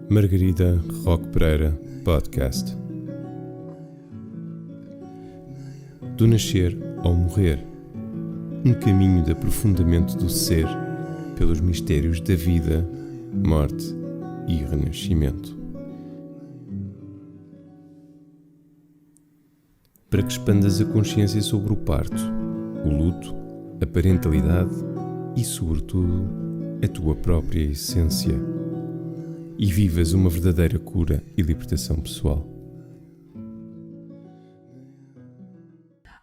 Margarida Roque Pereira Podcast. Do nascer ao morrer, um caminho de aprofundamento do ser pelos mistérios da vida, morte e renascimento. Para que expandas a consciência sobre o parto, o luto, a parentalidade e, sobretudo, a tua própria essência, e vivas uma verdadeira cura e libertação pessoal.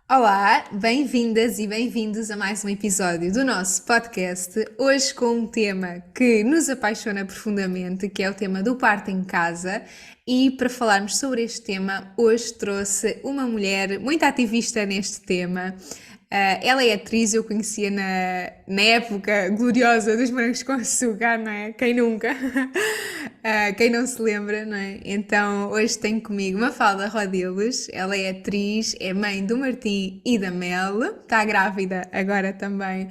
Olá, bem-vindas e bem-vindos a mais um episódio do nosso podcast, hoje com um tema que nos apaixona profundamente, que é o tema do parto em casa. E para falarmos sobre este tema, hoje trouxe uma mulher muito ativista neste tema. Ela é atriz, eu conhecia na época gloriosa dos Morangos com Açúcar, não é? Quem nunca? Quem não se lembra, não é? Então hoje tenho comigo Mafalda Rodilos. Ela é atriz, é mãe do Martim e da Mel, está grávida agora também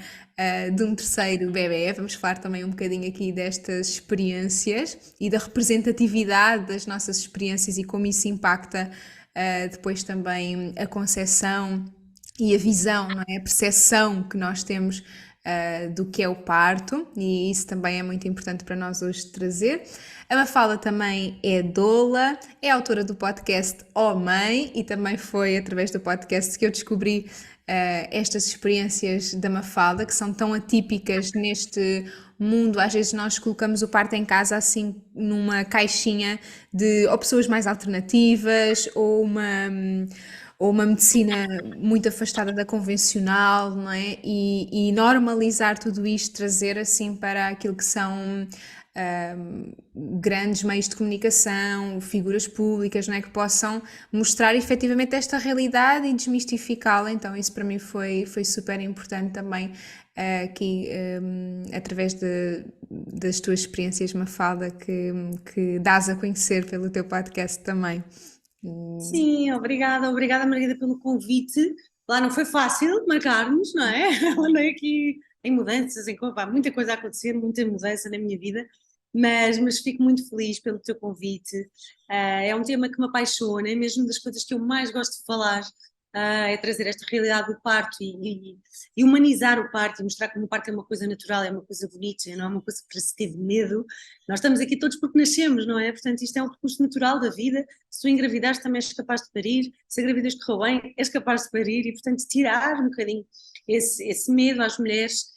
de um terceiro bebê. Vamos falar também um bocadinho aqui destas experiências e da representatividade das nossas experiências e como isso impacta depois também a concepção e a visão, não é? A percepção que nós temos do que é o parto, e isso também é muito importante para nós hoje trazer. A Mafalda também é doula, é autora do podcast Oh Mãe, e também foi através do podcast que eu descobri estas experiências da Mafalda, que são tão atípicas neste mundo. Às vezes nós colocamos o parto em casa assim numa caixinha de ou pessoas mais alternativas ou uma medicina muito afastada da convencional, não é? E normalizar tudo isto, trazer assim para aquilo que são grandes meios de comunicação, figuras públicas, não é? Que possam mostrar efetivamente esta realidade e desmistificá-la. Então isso para mim foi super importante também aqui através das tuas experiências, Mafalda, que dás a conhecer pelo teu podcast também. Sim, obrigada Margarida pelo convite. Lá não foi fácil marcarmos, não é? Andei aqui em mudanças, muita coisa a acontecer, muita mudança na minha vida, mas fico muito feliz pelo teu convite. É um tema que me apaixona, é mesmo das coisas que eu mais gosto de falar, é trazer esta realidade do parto e humanizar o parto e mostrar como o parto é uma coisa natural, é uma coisa bonita, não é uma coisa para se ter medo. Nós estamos aqui todos porque nascemos, não é? Portanto, isto é um percurso natural da vida. Se tu engravidares também és capaz de parir, se a gravidez correu bem, és capaz de parir e, portanto, tirar um bocadinho esse medo às mulheres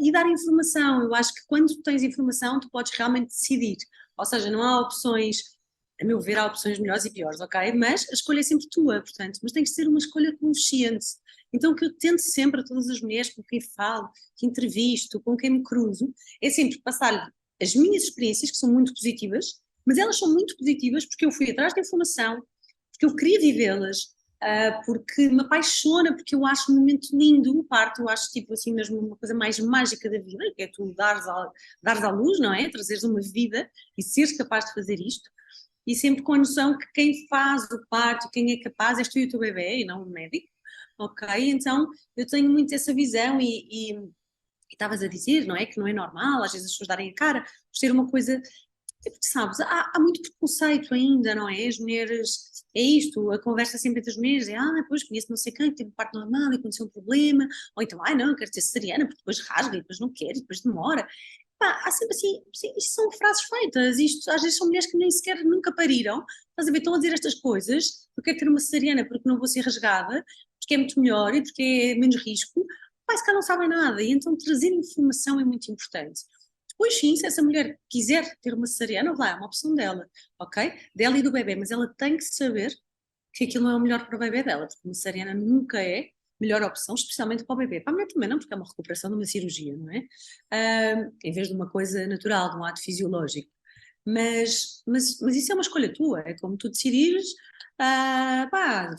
e dar informação. Eu acho que quando tu tens informação tu podes realmente decidir, ou seja, não há opções. A meu ver, há opções melhores e piores, ok? Mas a escolha é sempre tua, portanto, mas tem que ser uma escolha consciente. Então, o que eu tento sempre a todas as mulheres com quem falo, que entrevisto, com quem me cruzo, é sempre passar-lhe as minhas experiências, que são muito positivas, mas elas são muito positivas porque eu fui atrás da informação, porque eu queria vivê-las, porque me apaixona, porque eu acho um momento lindo o parto, eu acho tipo assim mesmo uma coisa mais mágica da vida, que é tu dares à luz, não é? Trazeres uma vida e seres capaz de fazer isto. E sempre com a noção que quem faz o parto, quem é capaz, és tu e o teu bebê e não o médico, ok? Então eu tenho muito essa visão e estavas a dizer, não é? Que não é normal às vezes as pessoas darem a cara por ser uma coisa, porque sabes, há muito preconceito ainda, não é? As mulheres, é isto, a conversa sempre entre as mulheres é, depois conheço não sei quem, que teve um parto normal e aconteceu um problema, ou então, não, eu quero ter cesariana, porque depois rasga, e depois não quer, e depois demora. Há sempre assim, isto são frases feitas, isto às vezes são mulheres que nem sequer nunca pariram, estás a ver, estão a dizer estas coisas, eu quero ter uma cesariana porque não vou ser rasgada, porque é muito melhor e porque é menos risco, se calhar não sabem nada, e então trazer informação é muito importante. Depois sim, se essa mulher quiser ter uma cesariana, é uma opção dela, ok? Dela e do bebê, mas ela tem que saber que aquilo não é o melhor para o bebê dela, porque uma cesariana nunca é melhor opção, especialmente para o bebê. Para a mulher também não, porque é uma recuperação de uma cirurgia, não é? Em vez de uma coisa natural, de um ato fisiológico. Mas isso é uma escolha tua, é como tu decidires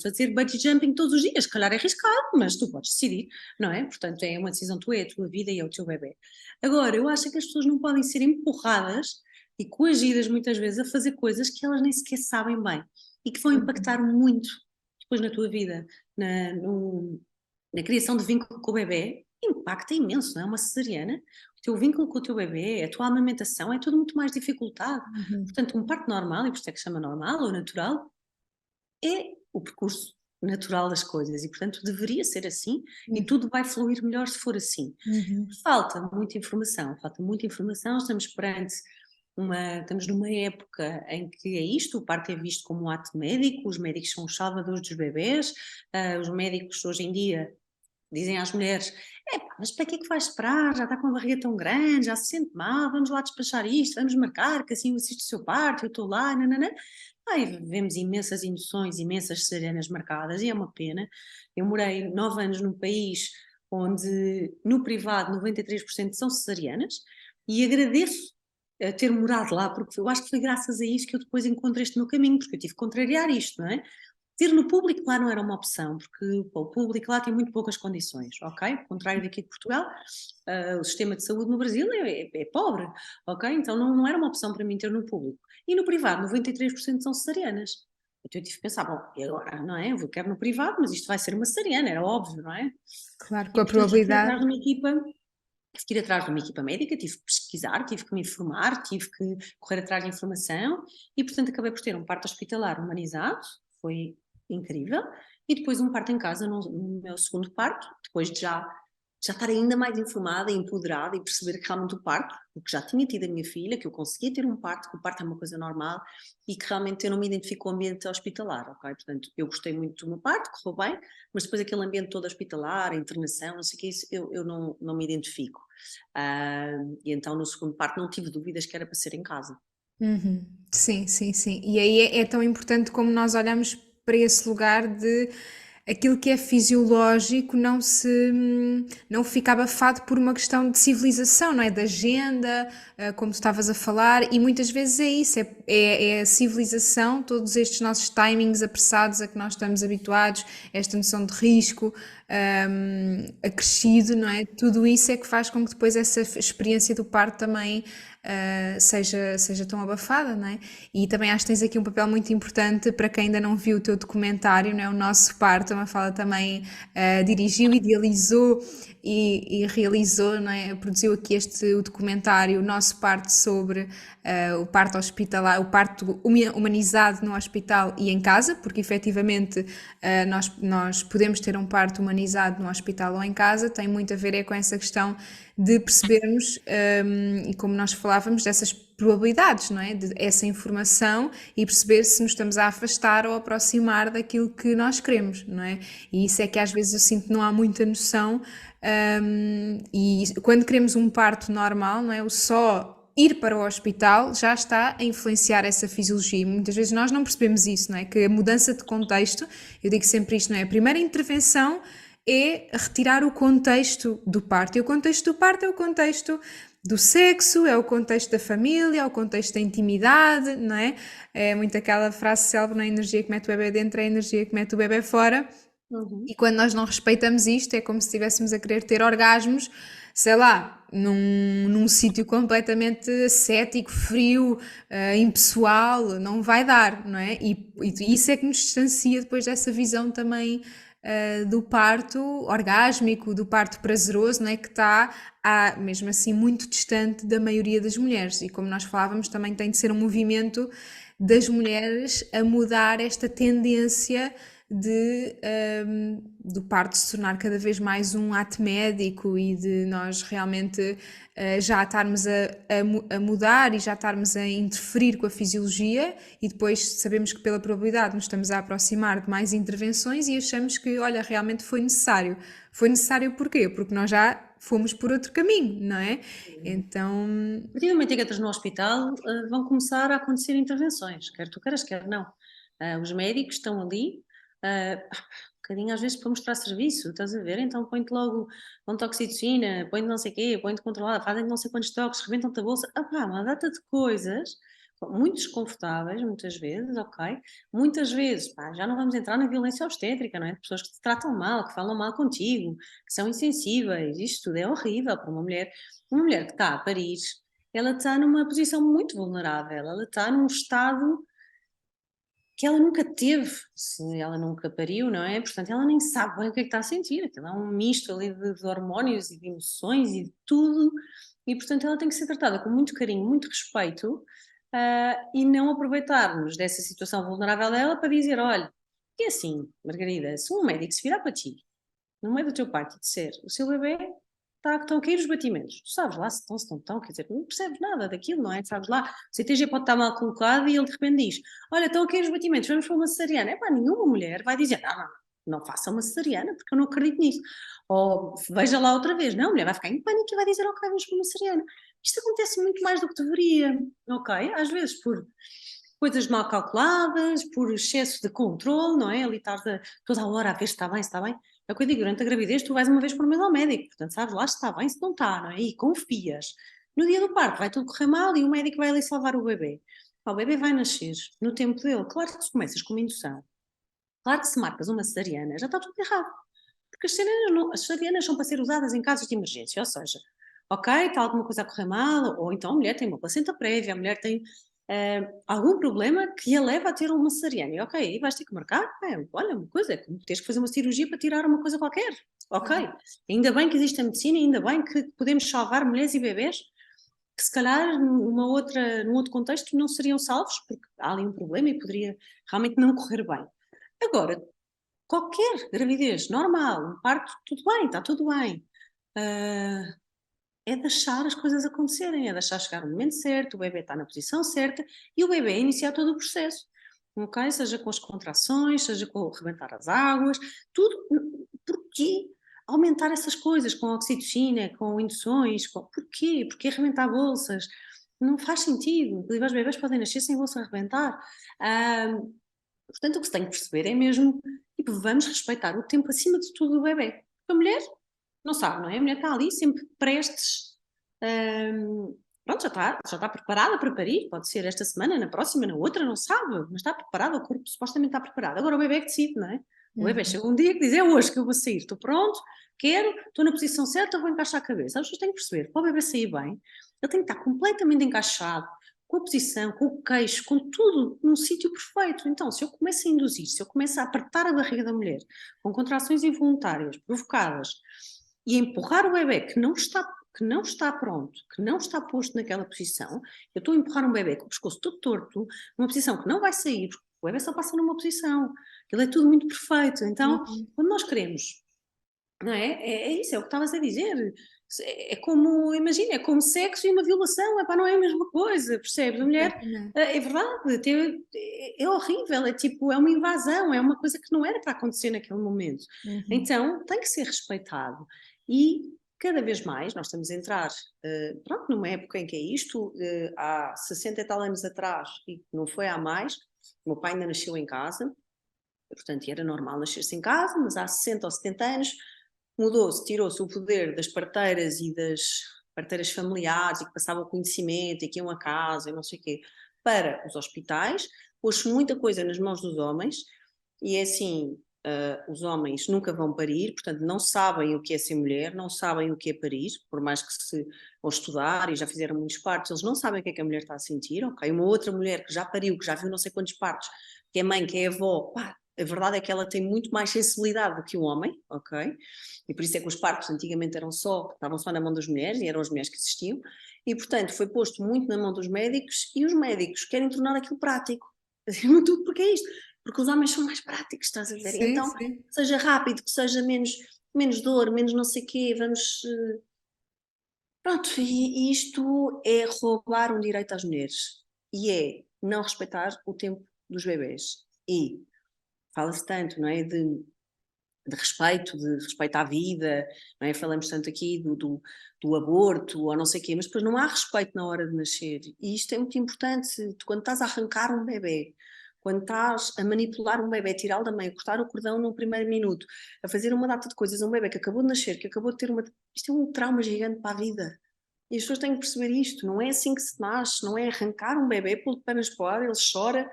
fazer bungee jumping todos os dias, se calhar é arriscado, mas tu podes decidir, não é? Portanto, é uma decisão tua, é a tua vida e é o teu bebê. Agora, eu acho que as pessoas não podem ser empurradas e coagidas muitas vezes a fazer coisas que elas nem sequer sabem bem e que vão impactar muito depois na tua vida, na criação de vínculo com o bebê, impacta imenso, não é? Uma cesariana, teu vínculo com o teu bebê, a tua amamentação, é tudo muito mais dificultado. Uhum. Portanto, um parto normal, e por isso é que se chama normal ou natural, é o percurso natural das coisas e, portanto, deveria ser assim e tudo vai fluir melhor se for assim. Uhum. Falta muita informação, estamos numa época em que é isto, o parto é visto como um ato médico, os médicos são os salvadores dos bebés, os médicos hoje em dia dizem às mulheres, mas para que é que vais esperar, já está com a barriga tão grande, já se sente mal, vamos lá despachar isto, vamos marcar que assim eu assisto o seu parto, eu estou lá, nananã. Vemos imensas induções, imensas cesarianas marcadas e é uma pena. Eu morei 9 anos num país onde no privado 93% são cesarianas e agradeço ter morado lá, porque eu acho que foi graças a isto que eu depois encontrei este meu caminho, porque eu tive que contrariar isto, não é? Ter no público lá não era uma opção, porque o público lá tem muito poucas condições, ok? Ao contrário daqui de Portugal, o sistema de saúde no Brasil é pobre, ok? Então não era uma opção para mim ter no público. E no privado, 93% são cesarianas. Então eu tive que pensar, bom, e agora, não é? Eu quero no privado, mas isto vai ser uma cesariana, era óbvio, não é? Claro, com E a portanto tive que ir atrás probabilidade. de uma equipa, tive que ir atrás de uma equipa médica, tive que pesquisar, tive que me informar, tive que correr atrás de informação e portanto acabei por ter um parto hospitalar humanizado, foi incrível, e depois um parto em casa no meu segundo parto, depois de já estar ainda mais informada e empoderada e perceber que realmente o parto, porque já tinha tido a minha filha, que eu conseguia ter um parto, que o parto é uma coisa normal e que realmente eu não me identifico com o ambiente hospitalar, ok? Portanto, eu gostei muito do meu parto, correu bem, mas depois aquele ambiente todo hospitalar, a internação, não sei o que, isso eu não me identifico. E então no segundo parto não tive dúvidas que era para ser em casa. Uhum. Sim, sim, sim. E aí é tão importante como nós olhamos para esse lugar de aquilo que é fisiológico não fica abafado por uma questão de civilização, não é? De agenda, como tu estavas a falar, e muitas vezes é isso, é a civilização, todos estes nossos timings apressados a que nós estamos habituados, esta noção de risco, acrescido, não é? Tudo isso é que faz com que depois essa experiência do parto também seja tão abafada, não é? E também acho que tens aqui um papel muito importante para quem ainda não viu o teu documentário, não é? O Nosso Parto, a Mafalda também dirigiu, idealizou e realizou, não é? Produziu aqui o documentário O Nosso Parto sobre o parto hospitalar, o parto humanizado no hospital e em casa, porque efetivamente nós podemos ter um parto humanizado no hospital ou em casa, tem muito a ver com essa questão de percebermos, e como nós falávamos, dessas probabilidades, não é? De essa informação e perceber se nos estamos a afastar ou a aproximar daquilo que nós queremos, não é? E isso é que às vezes eu sinto que não há muita noção, e quando queremos um parto normal, não é? O só ir para o hospital já está a influenciar essa fisiologia. Muitas vezes nós não percebemos isso, não é? Que a mudança de contexto, eu digo sempre isto, não é? A primeira intervenção é retirar o contexto do parto. E o contexto do parto é o contexto do sexo, é o contexto da família, é o contexto da intimidade, não é? É muito aquela frase célebre, não é? A energia que mete o bebê dentro é a energia que mete o bebê fora. Uhum. E quando nós não respeitamos isto, é como se estivéssemos a querer ter orgasmos, sei lá, num sítio completamente ascético, frio, impessoal, não vai dar, não é? E isso é que nos distancia depois dessa visão também do parto orgásmico, do parto prazeroso, não é? Que está, mesmo assim, muito distante da maioria das mulheres. E como nós falávamos, também tem de ser um movimento das mulheres a mudar esta tendência do parto se tornar cada vez mais um ato médico e de nós realmente já estarmos a mudar e já estarmos a interferir com a fisiologia e depois sabemos que pela probabilidade nos estamos a aproximar de mais intervenções e achamos que, olha, realmente foi necessário. Foi necessário porquê? Porque nós já fomos por outro caminho, não é? Então, A partir do momento em que entras no hospital, vão começar a acontecer intervenções, quer tu queiras, quer não. Os médicos estão ali, um bocadinho às vezes para mostrar serviço, estás a ver? Então põe-te logo com toxicina, põe-te não sei o quê, põe-te controlada, fazem não sei quantos toques, rebentam-te a bolsa, uma data de coisas, muito desconfortáveis, muitas vezes, ok? Muitas vezes, já não vamos entrar na violência obstétrica, não é? De pessoas que te tratam mal, que falam mal contigo, que são insensíveis, isto tudo é horrível para uma mulher. Uma mulher que está a parir, ela está numa posição muito vulnerável, ela está num estado que ela nunca teve, se ela nunca pariu, não é? Portanto, ela nem sabe bem o que é que está a sentir, aquilo é um misto ali de hormónios e de emoções e de tudo, e portanto ela tem que ser tratada com muito carinho, muito respeito, e não aproveitarmos dessa situação vulnerável dela para dizer, olha, que é assim, Margarida, se um médico se virar para ti, no meio do teu parto e disser, o seu bebê estão a cair os batimentos, tu sabes lá se estão, quer dizer, não percebes nada daquilo, não é? Sabes lá, o CTG pode estar mal colocado e ele de repente diz, olha, estão a cair os batimentos, vamos para uma cesariana. Epá, nenhuma mulher vai dizer, não faça uma cesariana, porque eu não acredito nisso. Ou veja lá outra vez, não, a mulher vai ficar em pânico e vai dizer, ok, vamos para uma cesariana. Isto acontece muito mais do que deveria, ok? Às vezes por coisas mal calculadas, por excesso de controle, não é? Ali estás toda a hora a ver se está bem, se está bem. É o que eu digo, durante a gravidez tu vais uma vez por mês ao médico, portanto sabes lá se está bem, se não está, não é? E confias. No dia do parto vai tudo correr mal e o médico vai ali salvar o bebê. O bebê vai nascer no tempo dele. Claro que se começas com uma indução, claro que se marcas uma cesariana, já está tudo errado. Porque as cesarianas são para ser usadas em casos de emergência, ou seja, ok, está alguma coisa a correr mal, ou então a mulher tem uma placenta prévia, a mulher tem algum problema que a leva a ter uma cesariana. E ok, aí vais ter que marcar, olha, uma coisa, é como tens que fazer uma cirurgia para tirar uma coisa qualquer. Ok, ainda bem que existe a medicina, ainda bem que podemos salvar mulheres e bebés que se calhar num outro contexto não seriam salvos, porque há ali um problema e poderia realmente não correr bem. Agora, qualquer gravidez normal, um parto, tudo bem, está tudo bem. É deixar as coisas acontecerem, é deixar chegar o momento certo, o bebê está na posição certa e o bebê iniciar todo o processo. Ok? Seja com as contrações, seja com o rebentar as águas, tudo. Porquê aumentar essas coisas com a oxitocina, com induções? Porquê? Porquê arrebentar bolsas? Não faz sentido. Os bebês podem nascer sem bolsa arrebentar. Portanto, o que se tem que perceber é mesmo, tipo, vamos respeitar o tempo acima de tudo do bebê. Porque a mulher não sabe, não é? A mulher está ali sempre prestes, pronto, já está preparada para parir, pode ser esta semana, na próxima, na outra, não sabe, mas está preparada, o corpo supostamente está preparado. Agora o bebê é que decide, não é? O bebê chega um dia que diz, é hoje que eu vou sair, estou pronto, quero, estou na posição certa, vou encaixar a cabeça. As pessoas têm que perceber, para o bebê sair bem, ele tem que estar completamente encaixado, com a posição, com o queixo, com tudo num sítio perfeito. Então, se eu começo a induzir, se eu começo a apertar a barriga da mulher, com contrações involuntárias, provocadas, e empurrar o bebê que não está pronto, que não está posto naquela posição, eu estou a empurrar um bebê com o pescoço todo torto, numa posição que não vai sair, porque o bebê só passa numa posição, ele é tudo muito perfeito. Então, quando nós queremos, não é? É isso, é o que estavas a dizer. É como, imagina, é como sexo e uma violação, não é a mesma coisa, percebes? A mulher, é verdade, é horrível, é tipo, é uma invasão, é uma coisa que não era para acontecer naquele momento. Então, tem que ser respeitado. E cada vez mais nós estamos a entrar, pronto, numa época em que é isto, há 60 e tal anos atrás, e não foi há mais, o meu pai ainda nasceu em casa, portanto era normal nascer-se em casa, mas há 60 ou 70 anos mudou-se, tirou-se o poder das parteiras e das parteiras familiares e que passavam conhecimento e que iam a casa e não sei o quê, para os hospitais, pôs-se muita coisa nas mãos dos homens e é assim, os homens nunca vão parir, portanto não sabem o que é ser mulher, não sabem o que é parir, por mais que se vão estudar e já fizeram muitos partos, eles não sabem o que é que a mulher está a sentir, ok? Uma outra mulher que já pariu, que já viu não sei quantos partos, que é mãe, que é avó, pá, a verdade é que ela tem muito mais sensibilidade do que o homem, ok? E por isso é que os partos antigamente estavam só na mão das mulheres e eram as mulheres que assistiam, e portanto foi posto muito na mão dos médicos e os médicos querem tornar aquilo prático. Tudo porque é isto, porque os homens são mais práticos, estás a ver? Sim, Então, sim. que seja rápido, que seja menos dor, menos não sei o quê, vamos. Pronto, e isto é roubar um direito às mulheres e é não respeitar o tempo dos bebés. E fala-se tanto, não é, de respeito à vida, não é? Falamos tanto aqui do aborto ou não sei o quê, mas depois não há respeito na hora de nascer. E isto é muito importante. Quando estás a arrancar um bebê, quando estás a manipular um bebê, tirá-lo da mãe, a cortar o cordão no primeiro minuto, a fazer uma data de coisas a um bebê que acabou de nascer, que acabou de ter uma... Isto é um trauma gigante para a vida. E as pessoas têm que perceber isto. Não é assim que se nasce, não é arrancar um bebê, pô-lo de pernas para o ar, ele chora,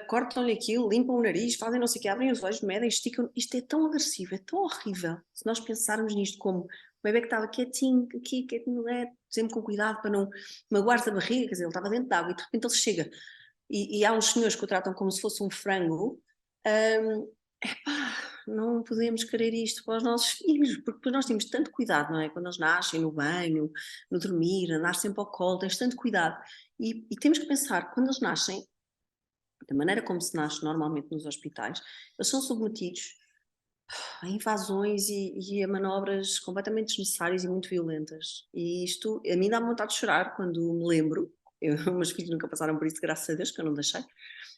cortam-lhe aquilo, limpam o nariz, fazem não sei o que, abrem os olhos, medem, esticam. Isto é tão agressivo, é tão horrível. Se nós pensarmos nisto como o bebê que estava quietinho, aqui, quietinho, sempre com cuidado para não magoar-se a barriga, quer dizer, ele estava dentro de água e de repente ele chega e há uns senhores que o tratam como se fosse um frango, epá, não podemos querer isto para os nossos filhos, porque depois nós temos tanto cuidado, não é? Quando eles nascem, no banho, no dormir, andar sempre ao colo, tens tanto cuidado. E temos que pensar, quando eles nascem, da maneira como se nasce normalmente nos hospitais, eles são submetidos a invasões e a manobras completamente desnecessárias e muito violentas. E isto, a mim dá-me vontade de chorar quando me lembro. Meus filhos nunca passaram por isso, graças a Deus, que eu não deixei.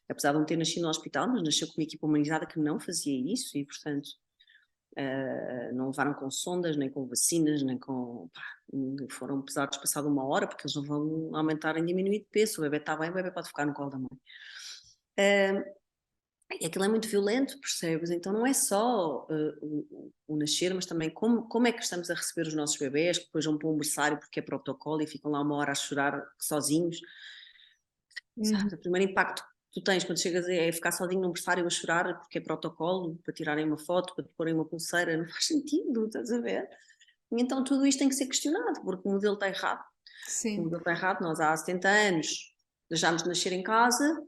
Apesar de não ter nascido no hospital, mas nasceu com uma equipa humanizada que não fazia isso e, portanto, não levaram com sondas, nem com vacinas, nem com... Pá, foram pesados passado 1 hora, porque eles não vão aumentar nem diminuir de peso. O bebê está bem, o bebê pode ficar no colo da mãe. E aquilo é muito violento, percebes? Então não é só o nascer, mas também como é que estamos a receber os nossos bebés, que depois vão para um berçário porque é protocolo e ficam lá 1 hora a chorar sozinhos. Sabes? O primeiro impacto que tu tens quando chegas é ficar sozinho num berçário a chorar porque é protocolo, para tirarem uma foto, para te porem uma pulseira, não faz sentido, estás a ver? E então tudo isto tem que ser questionado, porque o modelo está errado. O Sim. modelo está errado, nós há 70 anos deixámos de nascer em casa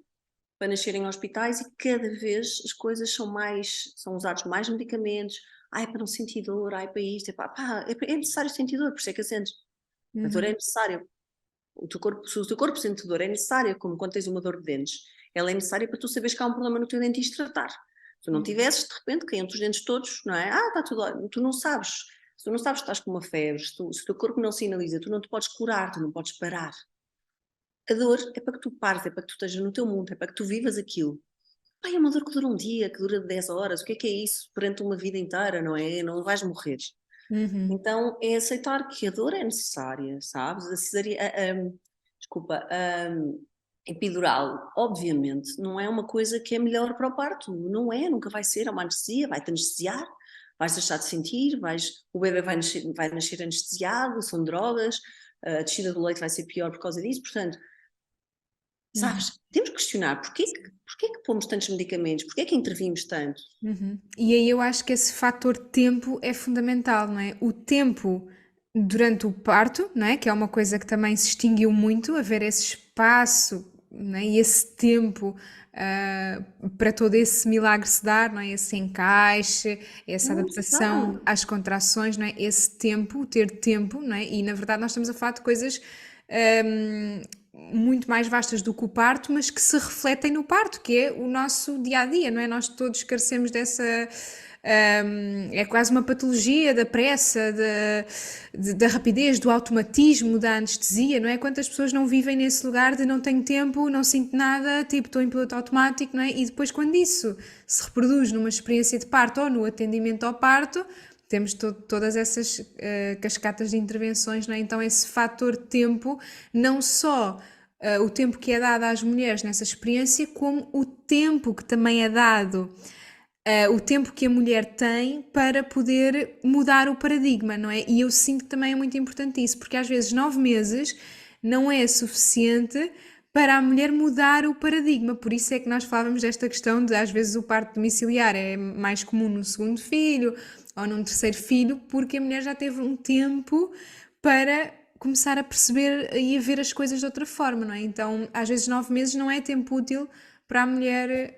para nascer em hospitais e cada vez as coisas são usados mais medicamentos, ai para não sentir dor, ai para isto, é necessário sentir dor, por isso é que a sentes. A dor é necessária. Se o teu corpo sente dor, é necessária, como quando tens uma dor de dentes, ela é necessária para tu saberes que há um problema no teu dentista tratar. Se tu não tivesses, de repente, caíam-te os dentes todos, não é? Está tudo ótimo. Tu não sabes. Se tu não sabes que estás com uma febre, se o teu corpo não sinaliza, tu não te podes curar, tu não podes parar. A dor é para que tu pares, é para que tu estejas no teu mundo, é para que tu vivas aquilo. É uma dor que dura um dia, que dura 10 horas, o que é isso perante uma vida inteira, não é? Não vais morrer. Então é aceitar que a dor é necessária, sabes? A epidural, obviamente, não é uma coisa que é melhor para o parto, não é, nunca vai ser, é uma anestesia, vai-te anestesiar, vais deixar de sentir, o bebê vai nascer anestesiado, são drogas, a descida do leite vai ser pior por causa disso, portanto, sabes, temos que questionar porquê que pomos tantos medicamentos, porquê que intervimos tanto? E aí eu acho que esse fator tempo é fundamental, não é? O tempo durante o parto, não é? Que é uma coisa que também se extinguiu muito, haver esse espaço, não é? E esse tempo para todo esse milagre se dar, não é? Esse encaixe, essa Não, adaptação às contrações, não é? Esse tempo, ter tempo, não é? E na verdade nós estamos a falar de coisas muito mais vastas do que o parto, mas que se refletem no parto, que é o nosso dia a dia, não é? Nós todos carecemos dessa. É quase uma patologia da pressa, da rapidez, do automatismo, da anestesia, não é? Quantas pessoas não vivem nesse lugar de não tenho tempo, não sinto nada, tipo, estou em piloto automático, não é? E depois, quando isso se reproduz numa experiência de parto ou no atendimento ao parto, temos todas essas cascatas de intervenções, não é? Então esse fator tempo, não só o tempo que é dado às mulheres nessa experiência, como o tempo que também é dado, o tempo que a mulher tem para poder mudar o paradigma, não é? E eu sinto que também é muito importante isso, porque às vezes 9 meses não é suficiente para a mulher mudar o paradigma. Por isso é que nós falávamos desta questão de, às vezes, o parto domiciliar é mais comum no segundo filho ou num terceiro filho, porque a mulher já teve um tempo para começar a perceber e a ver as coisas de outra forma, não é? Então, às vezes, 9 meses não é tempo útil para a mulher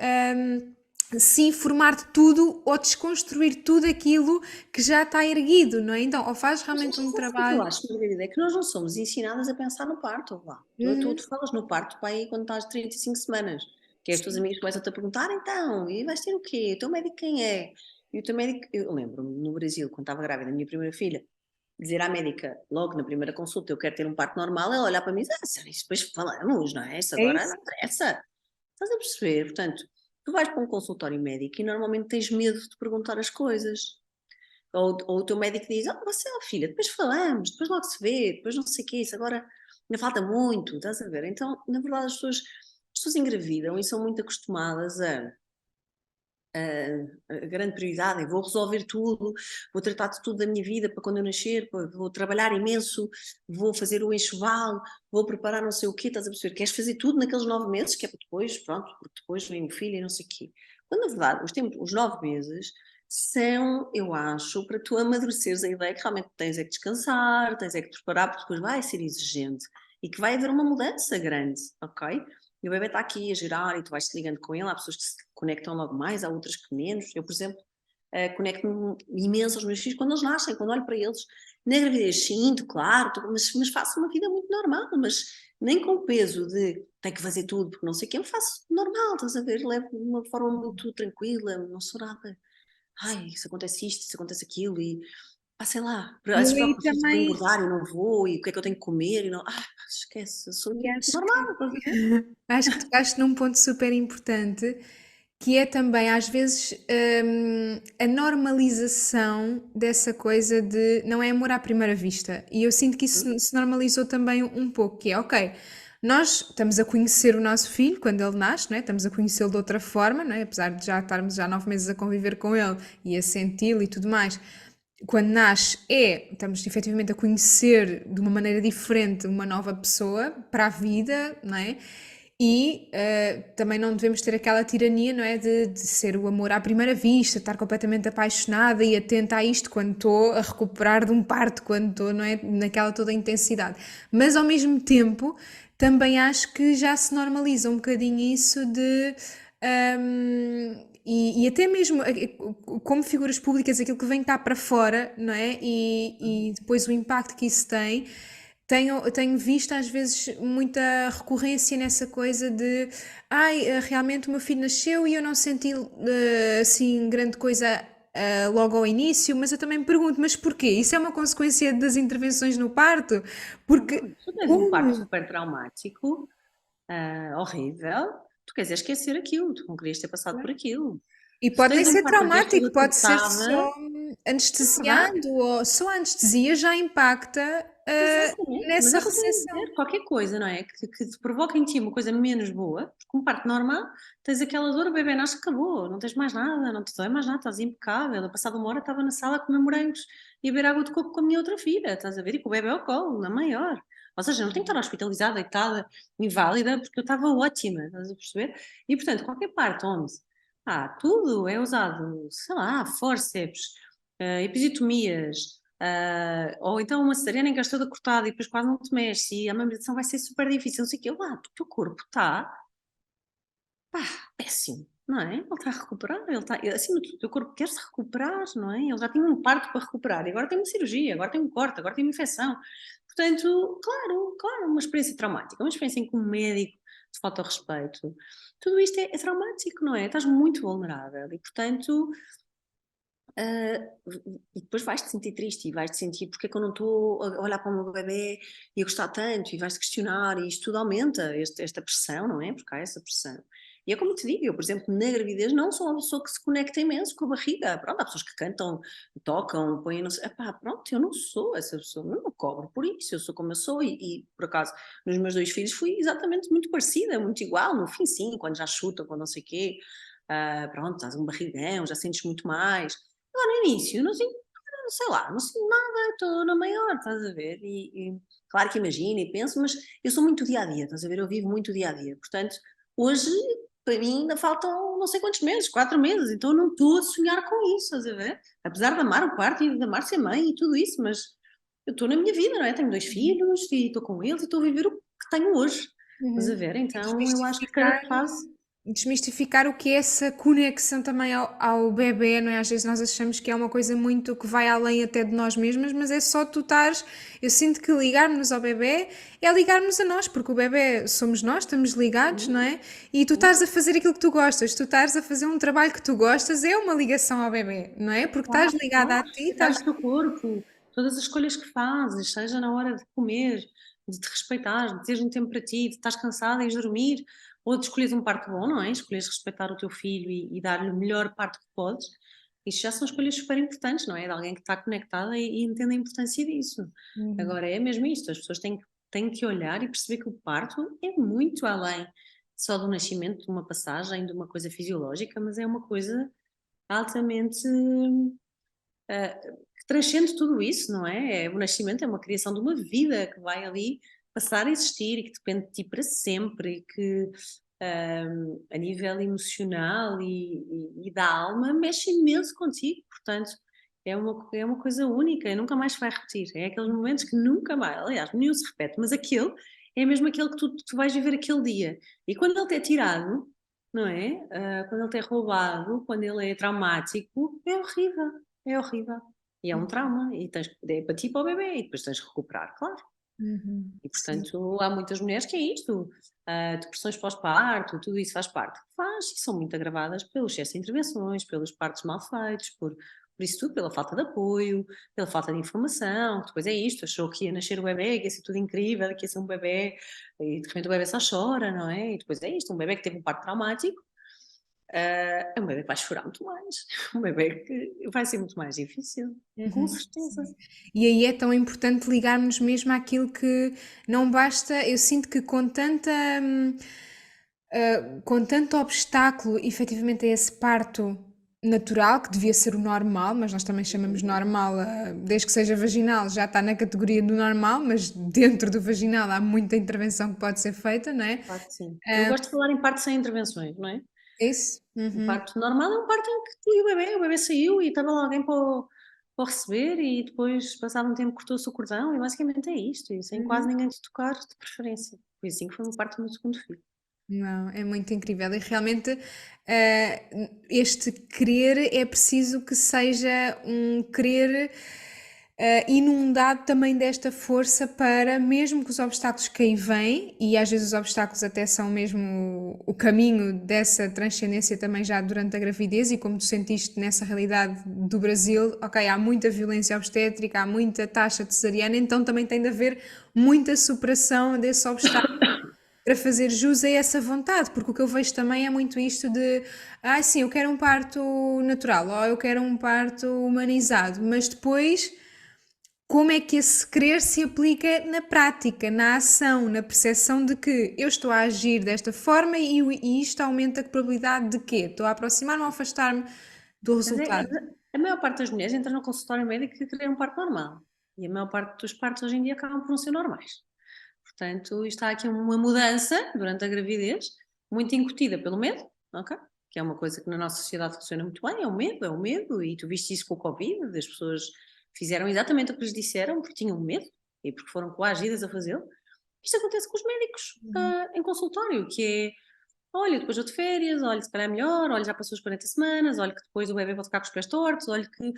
se informar de tudo ou desconstruir tudo aquilo que já está erguido, não é? Então, ou faz realmente um O que eu trabalho. acho, Margarida, é que nós não somos ensinadas a pensar no parto, lá. Tu falas no parto, pai, quando estás de 35 semanas, que é as tuas amigas começam-te a perguntar, então, e vais ter o quê? O teu médico quem é? E o teu médico, eu lembro-me, no Brasil, quando estava grávida da minha primeira filha, dizer à médica, logo na primeira consulta, eu quero ter um parto normal, ela olhar para mim e dizer, isso depois falamos, não é? Isso É agora isso? não interessa. Estás a perceber? Portanto, tu vais para um consultório médico e normalmente tens medo de perguntar as coisas. Ou o teu médico diz, você, filha, depois falamos, depois logo se vê, depois não sei o que, isso agora ainda falta muito, estás a ver? Então, na verdade, as pessoas engravidam e são muito acostumadas a grande prioridade, vou resolver tudo, vou tratar de tudo da minha vida para quando eu nascer, vou trabalhar imenso, vou fazer o enxoval, vou preparar não sei o quê, estás a perceber? Queres fazer tudo naqueles 9 meses, que é para depois, pronto, porque depois vem o filho e não sei o quê. Quando, na verdade, os 9 meses são, eu acho, para tu amadureceres a ideia que realmente tens é que descansar, tens é que te preparar, porque depois vai ser exigente e que vai haver uma mudança grande, ok? e o bebê está aqui a gerar e tu vais-te ligando com ele, há pessoas que se conectam logo mais, há outras que menos. Eu, por exemplo, conecto-me imenso aos meus filhos quando eles nascem, quando olho para eles. Na gravidez sinto, claro, mas faço uma vida muito normal, mas nem com o peso de tenho que fazer tudo, porque não sei o quê, eu faço normal, estás a ver? Levo de uma forma muito tranquila, não sou nada. Ai, isso acontece isto, isso acontece aquilo, e sei lá, às E vezes aí preocupo-me se vou também, engordar e não vou, e o que é que eu tenho que comer, e não, esquece, eu sou e tipo acho normal, que, estás a ver? acho que tocaste num ponto super importante, que é também, às vezes, a normalização dessa coisa de não é amor à primeira vista. E eu sinto que isso se normalizou também um pouco, que é, ok, nós estamos a conhecer o nosso filho quando ele nasce, não é? Estamos a conhecê-lo de outra forma, não é? Apesar de já estarmos já 9 meses a conviver com ele e a senti-lo e tudo mais, quando nasce estamos efetivamente a conhecer de uma maneira diferente uma nova pessoa para a vida, não é? E também não devemos ter aquela tirania, não é? De ser o amor à primeira vista, estar completamente apaixonada e atenta a isto quando estou a recuperar de um parto, quando estou, não é? Naquela toda a intensidade. Mas ao mesmo tempo, também acho que já se normaliza um bocadinho isso de. E até mesmo como figuras públicas, aquilo que vem cá para fora, não é? E depois o impacto que isso tem. Tenho visto às vezes muita recorrência nessa coisa de realmente o meu filho nasceu e eu não senti assim grande coisa logo ao início, mas eu também me pergunto, mas porquê? Isso é uma consequência das intervenções no parto? Porque Não, tu tens um parto como? super traumático, horrível, tu queres esquecer aquilo, tu não querias ter passado por aquilo. E Se pode nem tens um ser parto que és traumático, toda pode ser cortada, só é verdade. anestesiado, ou só a anestesia já impacta Exatamente, mas é nessa o que eu estou a recepção. dizer, qualquer coisa, não é? Que te provoca em ti uma coisa menos boa, porque um parto normal, tens aquela dor, o bebê nasce, acabou, não tens mais nada, não te dói mais nada, estás impecável. A passada uma hora estava na sala a comer morangos e a beber água de coco com a minha outra filha, estás a ver? E com o bebê ao colo, na maior. Ou seja, não tenho que estar hospitalizada, deitada, inválida, porque eu estava ótima, estás a perceber? E portanto, qualquer parte onde, tudo é usado, sei lá, fórceps, episiotomias, ou então uma cesariana em que és toda cortada e depois quase não te mexe e a amamentação vai ser super difícil, não sei o quê. O teu corpo está, péssimo, não é? Ele está a recuperar, acima de tudo, o teu corpo quer se recuperar, não é? Ele já tinha um parto para recuperar e agora tem uma cirurgia, agora tem um corte, agora tem uma infecção. Portanto, claro, uma experiência traumática, uma experiência em que um médico te falta ao respeito. Tudo isto é traumático, não é? Estás muito vulnerável e, portanto, e depois vais-te sentir triste e vais-te sentir porque é que eu não estou a olhar para o meu bebê e a gostar tanto e vais-te questionar e isto tudo aumenta esta pressão, não é? Porque há essa pressão. E é como te digo, eu, por exemplo, na gravidez não sou uma pessoa que se conecta imenso com a barriga. Pronto, há pessoas que cantam, tocam, põem, não sei, pronto, eu não sou essa pessoa, eu não cobro por isso, eu sou como eu sou e por acaso, nos meus dois filhos fui exatamente muito parecida, muito igual, no fim sim, quando já chutam, quando não sei o quê, pronto, estás um barrigão, já sentes muito mais. Agora, no início, não sinto, sei lá, não sinto nada, estou na maior, estás a ver? Claro que imagino e penso, mas eu sou muito dia a dia, estás a ver? Eu vivo muito dia a dia. Portanto, hoje, para mim, ainda faltam não sei quantos meses, 4 meses, então eu não estou a sonhar com isso, estás a ver? Apesar de amar o parto e de amar ser mãe e tudo isso, mas eu estou na minha vida, não é? Tenho 2 filhos e estou com eles e estou a viver o que tenho hoje, estás a Uhum. ver? E Então, eu acho que cada fase. desmistificar o que é essa conexão também ao bebê, não é? Às vezes nós achamos que é uma coisa muito que vai além até de nós mesmas, mas é só tu estares. Eu sinto que ligarmos ao bebê é ligarmos a nós, porque o bebê somos nós, estamos ligados, não é? E tu estás a fazer aquilo que tu gostas, tu estás a fazer um trabalho que tu gostas, é uma ligação ao bebê, não é? Porque estás Claro, ligada a claro, ti, respeitares estás. o teu corpo, todas as escolhas que fazes, seja na hora de comer, de te respeitar, de teres um tempo para ti, de estás cansada e ires dormir, ou de escolheres um parto bom, não é? Escolheres respeitar o teu filho e dar-lhe o melhor parto que podes. Isto já são escolhas super importantes, não é? De alguém que está conectada e entende a importância disso. Uhum. Agora, é mesmo isto, as pessoas têm que olhar e perceber que o parto é muito além só do nascimento, de uma passagem, de uma coisa fisiológica, mas é uma coisa altamente que transcende tudo isso, não é? O nascimento é uma criação de uma vida que vai ali passar a existir e que depende de ti para sempre e que a nível emocional e da alma mexe imenso contigo, portanto é uma coisa única e nunca mais se vai repetir, é aqueles momentos que nunca mais, aliás, nenhum se repete, mas aquele é mesmo aquele que tu vais viver aquele dia. E quando ele te é tirado, não é? Quando ele te é roubado, quando ele é traumático, é horrível, é horrível. E é um trauma, e é para ti e para o bebê, e depois tens de recuperar, claro. Uhum. E, Sim. portanto, há muitas mulheres que é isto, depressões pós-parto, tudo isso faz parte. Faz, e são muito agravadas pelo excesso de intervenções, pelos partos mal feitos, por isso tudo, pela falta de apoio, pela falta de informação, depois é isto, achou que ia nascer o bebê, que ia ser tudo incrível, que ia ser um bebê, e de repente o bebê só chora, não é? E depois é isto, um bebê que teve um parto traumático, é um bebê que vai chorar muito mais, um bebê que vai ser muito mais difícil, com Uhum. certeza. E aí é tão importante ligarmos mesmo àquilo que não basta. Eu sinto que hum, com tanto obstáculo, efetivamente, a esse parto natural, que devia ser o normal, mas nós também chamamos normal, desde que seja vaginal, já está na categoria do normal, mas dentro do vaginal há muita intervenção que pode ser feita, não é? Claro que sim. Eu gosto de falar em parto sem intervenções, não é? É isso? Um Uhum. parto normal é um parto em que tu e o bebê saiu e estava lá alguém para o receber e depois, passado um tempo, cortou-se o cordão e basicamente é isto, e sem quase Uhum. ninguém te tocar, de preferência. Foi assim que foi um parto do meu segundo filho. Não, é muito incrível e realmente este querer é preciso que seja um querer inundado também desta força para, mesmo que os obstáculos que aí vêm, e às vezes os obstáculos até são mesmo o caminho dessa transcendência também já durante a gravidez, e como tu sentiste nessa realidade do Brasil, ok, há muita violência obstétrica, há muita taxa de cesariana, então também tem de haver muita superação desse obstáculo para fazer jus a essa vontade, porque o que eu vejo também é muito isto de, sim, eu quero um parto natural, ou eu quero um parto humanizado, mas depois como é que esse querer se aplica na prática, na ação, na percepção de que eu estou a agir desta forma e isto aumenta a probabilidade de quê? Estou a aproximar-me ou afastar-me do Mas resultado? a maior parte das mulheres entra no consultório médico que querem um parto normal. E a maior parte dos partos hoje em dia acabam por não ser normais. Portanto, está aqui uma mudança durante a gravidez, muito incutida pelo medo, ok? Que é uma coisa que na nossa sociedade funciona muito bem, é o medo, e tu viste isso com o Covid, as pessoas fizeram exatamente o que lhes disseram, porque tinham medo e porque foram coagidas a fazê-lo. Isto acontece com os médicos em consultório, que é, olha, depois vou de férias, olha, se calhar é melhor, olha, já passou as 40 semanas, olha que depois o bebê vai ficar com os pés tortos, olha que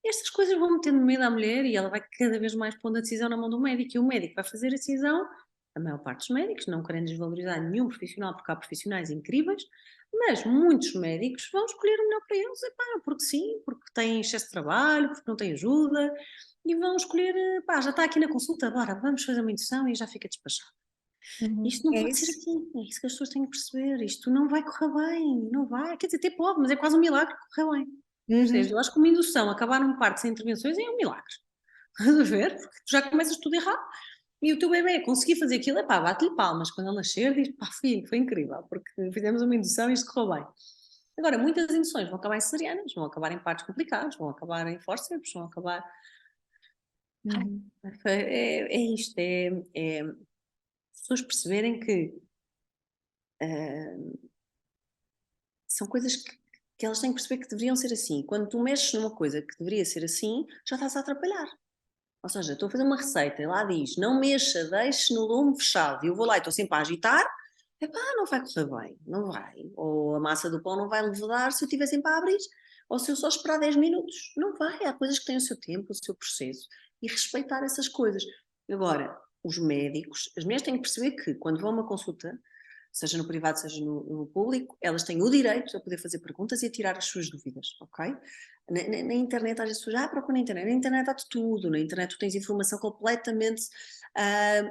estas coisas vão metendo medo à mulher e ela vai cada vez mais pondo a decisão na mão do médico, e o médico vai fazer a decisão, a maior parte dos médicos, não querendo desvalorizar nenhum profissional, porque há profissionais incríveis, mas muitos médicos vão escolher o melhor para eles, epá, porque sim, porque têm excesso de trabalho, porque não têm ajuda, e vão escolher, pá, já está aqui na consulta, bora, vamos fazer uma indução e já fica despachado. Uhum. Isto não É pode ser isso? assim, é isso que as pessoas têm que perceber, isto não vai correr bem, não vai, quer dizer, até pode, mas é quase um milagre correr bem. Uhum. Percebes? Eu acho que uma indução, acabar num parto sem intervenções é um milagre. Estás a ver? Porque tu já começas tudo errado. E o teu bebê conseguir fazer aquilo, é pá, bate-lhe palmas. Quando ele nascer, diz, pá, filho, foi incrível, porque fizemos uma indução e isto correu bem. Agora, muitas induções vão acabar em cesarianas, vão acabar em partos complicados, vão acabar em forceps, vão acabar. Ai, Uhum. é isto, é as pessoas perceberem que são coisas que elas têm que perceber que deveriam ser assim. Quando tu mexes numa coisa que deveria ser assim, já estás a atrapalhar. Ou seja, estou a fazer uma receita e lá diz, não mexa, deixe no lume fechado. E eu vou lá e estou sempre a agitar, epá, não vai correr bem, não vai. Ou a massa do pão não vai levedar se eu estiver sempre a abrir, ou se eu só esperar 10 minutos. Não vai, há coisas que têm o seu tempo, o seu processo, e respeitar essas coisas. Agora, os médicos, as mulheres têm que perceber que quando vão a uma consulta, seja no privado, seja no público, elas têm o direito a poder fazer perguntas e a tirar as suas dúvidas, ok? Na internet, às vezes, as pessoas, procura na internet há de tudo, na internet tu tens informação completamente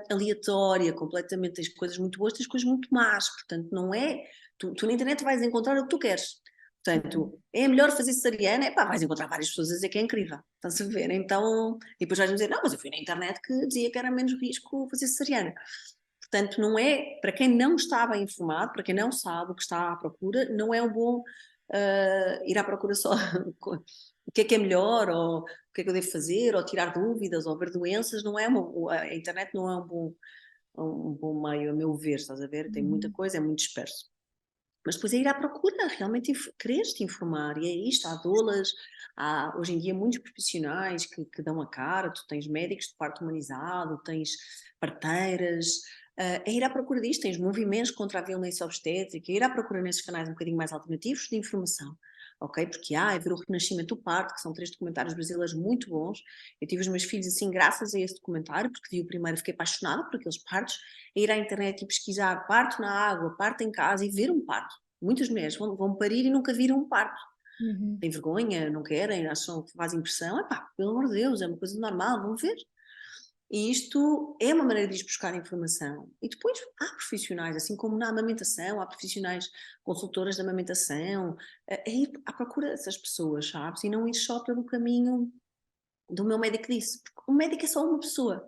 aleatória, completamente, tens coisas muito boas, tens coisas muito más, portanto não é, tu na internet vais encontrar o que tu queres, portanto é melhor fazer cesariana, vais encontrar várias pessoas a dizer que é incrível, estás a ver, então, e depois vais dizer, não, mas eu fui na internet que dizia que era menos risco fazer cesariana. Portanto, não é, para quem não está bem informado, para quem não sabe o que está à procura, não é um bom ir à procura só o que é melhor, ou o que é que eu devo fazer, ou tirar dúvidas, ou ver doenças, não é a internet não é um bom meio, a meu ver, estás a ver? Tem muita Uhum. coisa, é muito disperso. Mas depois é ir à procura, realmente quereres-te informar, e é isto, há doulas, há hoje em dia muitos profissionais que dão a cara, tu tens médicos de parto humanizado, tens parteiras, é ir à procura disto, tens movimentos contra a violência obstétrica, é ir à procura nesses canais um bocadinho mais alternativos de informação, ok? Porque há, é ver o Renascimento do Parto, que são 3 documentários brasileiros muito bons. Eu tive os meus filhos assim graças a esse documentário, porque vi o primeiro e fiquei apaixonada por aqueles partos, é ir à internet e pesquisar parto na água, parto em casa e ver um parto. Muitas mulheres vão parir e nunca viram um parto. Têm vergonha, não querem, acham que faz impressão. Epá, pelo amor de Deus, é uma coisa normal, vão ver. E isto é uma maneira de ir buscar informação. E depois há profissionais, assim como na amamentação, há profissionais consultoras de amamentação, é ir à procura dessas pessoas, sabes? E não ir só pelo caminho do meu médico disse. Porque o médico é só uma pessoa.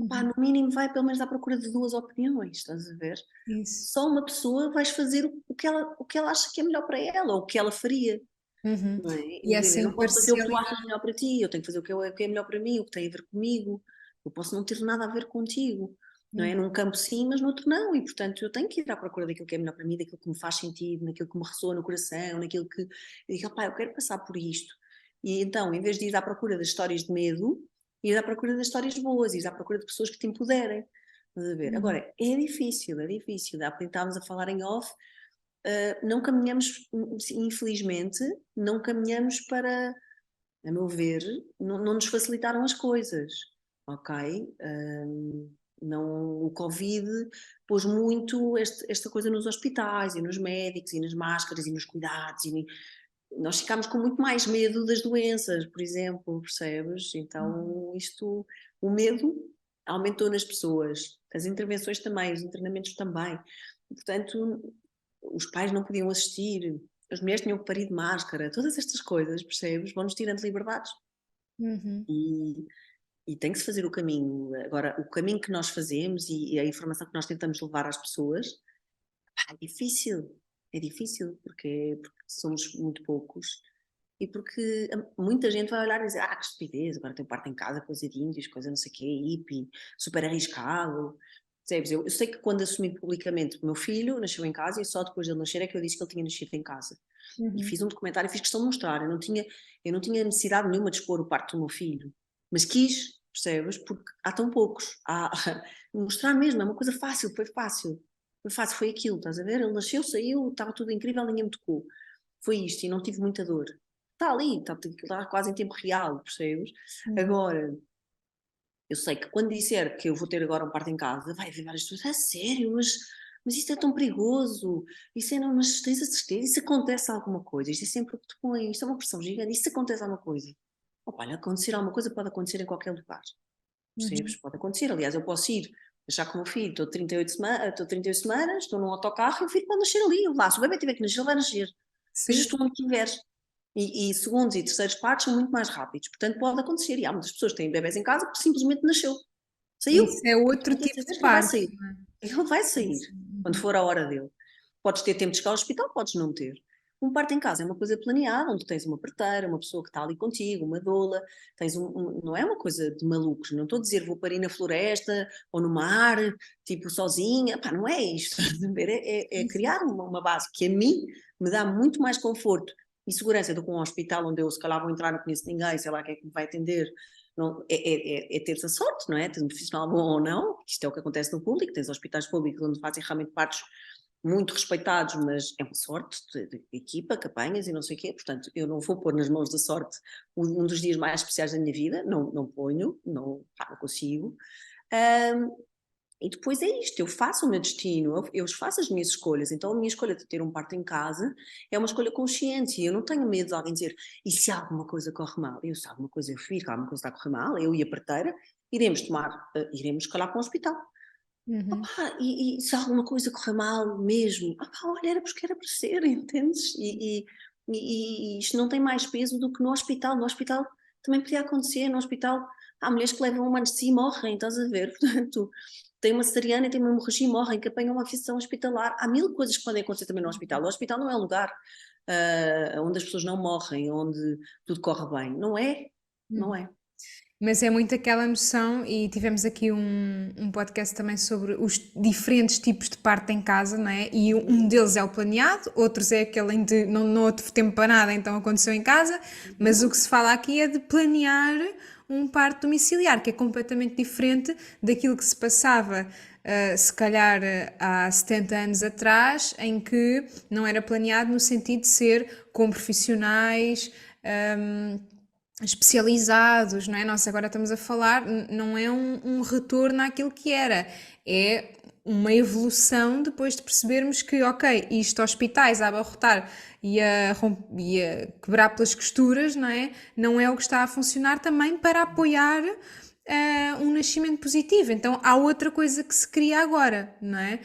Pá, no mínimo vai pelo menos à procura de 2 opiniões, estás a ver? Isso. Só uma pessoa vais fazer o que ela acha que é melhor para ela, ou o que ela faria. Não é? E essa Eu não posso fazer o que tu imparcialidade. achas melhor para ti, eu tenho que fazer o que é melhor para mim, o que tem a ver comigo. Eu posso não ter nada a ver contigo, não é? Num campo sim, mas no outro não, e portanto eu tenho que ir à procura daquilo que é melhor para mim, daquilo que me faz sentido, naquilo que me ressoa no coração, naquilo que eu digo, pá, eu quero passar por isto. E então, em vez de ir à procura das histórias de medo, ir à procura das histórias boas, ir à procura de pessoas que te empoderem. Estás a ver? Agora, é difícil, é difícil. Há bocadinho estávamos a falar em off, não caminhamos, infelizmente, não caminhamos para, a meu ver, não nos facilitaram as coisas, ok? Não, o Covid pôs muito esta coisa nos hospitais e nos médicos e nas máscaras e nos cuidados nós ficámos com muito mais medo das doenças, por exemplo, percebes? Então o medo aumentou nas pessoas, as intervenções também, os internamentos também. Portanto, os pais não podiam assistir, as mulheres tinham que parir de máscara, todas estas coisas, percebes? Vão-nos tirando liberdades. E tem que se fazer o caminho. Agora, o caminho que nós fazemos e a informação que nós tentamos levar às pessoas, é difícil porque somos muito poucos e porque muita gente vai olhar e dizer, que estupidez, agora tem parte em casa, coisa de índios, coisa não sei o quê, hippie, super arriscado. Eu sei que quando assumi publicamente o meu filho nasceu em casa e só depois de ele nascer é que eu disse que ele tinha nascido em casa. E fiz um documentário e fiz questão de mostrar. Eu não tinha necessidade nenhuma de expor o parto do meu filho, mas quis, percebes? Porque há tão poucos. Mostrar mesmo, é uma coisa fácil, foi fácil. Foi fácil, foi aquilo, estás a ver? Ele nasceu, saiu, estava tudo incrível, ninguém me tocou. Foi isto e não tive muita dor. Está ali, está quase em tempo real, percebes? Agora, eu sei que quando disser que eu vou ter agora um parto em casa, vai haver várias pessoas, sério, mas isto é tão perigoso, isso é, não, mas tens a certeza, isso acontece alguma coisa, isto é sempre o que te põe, isto é uma pressão gigante, isso acontece alguma coisa. Opa, olha, acontecer alguma coisa pode acontecer em qualquer lugar, percebes? Pode acontecer, aliás, eu posso ir, deixar com o meu filho, estou 38 semanas, estou num autocarro e o filho pode nascer ali, lá, se o bebê tiver que nascer, ele vai nascer, seja tu onde estiveres. E segundos e terceiros partos são muito mais rápidos, portanto pode acontecer, e há muitas pessoas que têm bebés em casa porque simplesmente nasceu, saiu, Isso é outro portanto, tipo de ele vai parto. sair, ele vai sair, quando for a hora dele. Podes ter tempo de chegar ao hospital, podes não ter. Um parto em casa é uma coisa planeada, onde tens uma parteira, uma pessoa que está ali contigo, uma doula, tens não é uma coisa de malucos, não estou a dizer vou parir na floresta ou no mar, tipo sozinha, pá, não é isto, é criar uma base que a mim me dá muito mais conforto e segurança do que um hospital onde eu se calhar vou entrar, não conheço ninguém, sei lá quem é que me vai atender. Não, é ter-se a sorte, não é? Ter um profissional bom ou não, isto é o que acontece no público, tens hospitais públicos onde fazem realmente partos muito respeitados, mas é uma sorte de equipa que apanhas e não sei o quê, portanto eu não vou pôr nas mãos da sorte um dos dias mais especiais da minha vida, não ponho, não consigo. E depois é isto, eu faço o meu destino, eu faço as minhas escolhas, então a minha escolha de ter um parto em casa é uma escolha consciente e eu não tenho medo de alguém dizer, e se alguma coisa corre mal? Se alguma coisa eu fiz, alguma coisa está a correr mal, eu e a parteira iremos escalar para um hospital. Opa, e se alguma coisa correr mal mesmo, olha, era porque era para ser, entendes? E isto não tem mais peso do que no hospital. No hospital também podia acontecer, no hospital há mulheres que levam um ano de si e morrem, estás a ver? Portanto, tem uma cesariana, tem uma hemorragia e morrem, que apanham uma infecção hospitalar. Há mil coisas que podem acontecer também no hospital. O hospital não é um lugar onde as pessoas não morrem, onde tudo corre bem. Não é, não é. Mas é muito aquela noção, e tivemos aqui um podcast também sobre os diferentes tipos de parto em casa, não é? E um deles é o planeado, outros é aquele em que não houve tempo para nada, então aconteceu em casa, mas o que se fala aqui é de planear um parto domiciliar, que é completamente diferente daquilo que se passava, se calhar, há 70 anos atrás, em que não era planeado no sentido de ser com profissionais. Especializados, não é? Nós agora estamos a falar, não é um retorno àquilo que era, é uma evolução depois de percebermos que, ok, isto hospitais a abarrotar e a quebrar pelas costuras, não é? Não é o que está a funcionar também para apoiar um nascimento positivo. Então há outra coisa que se cria agora, não é?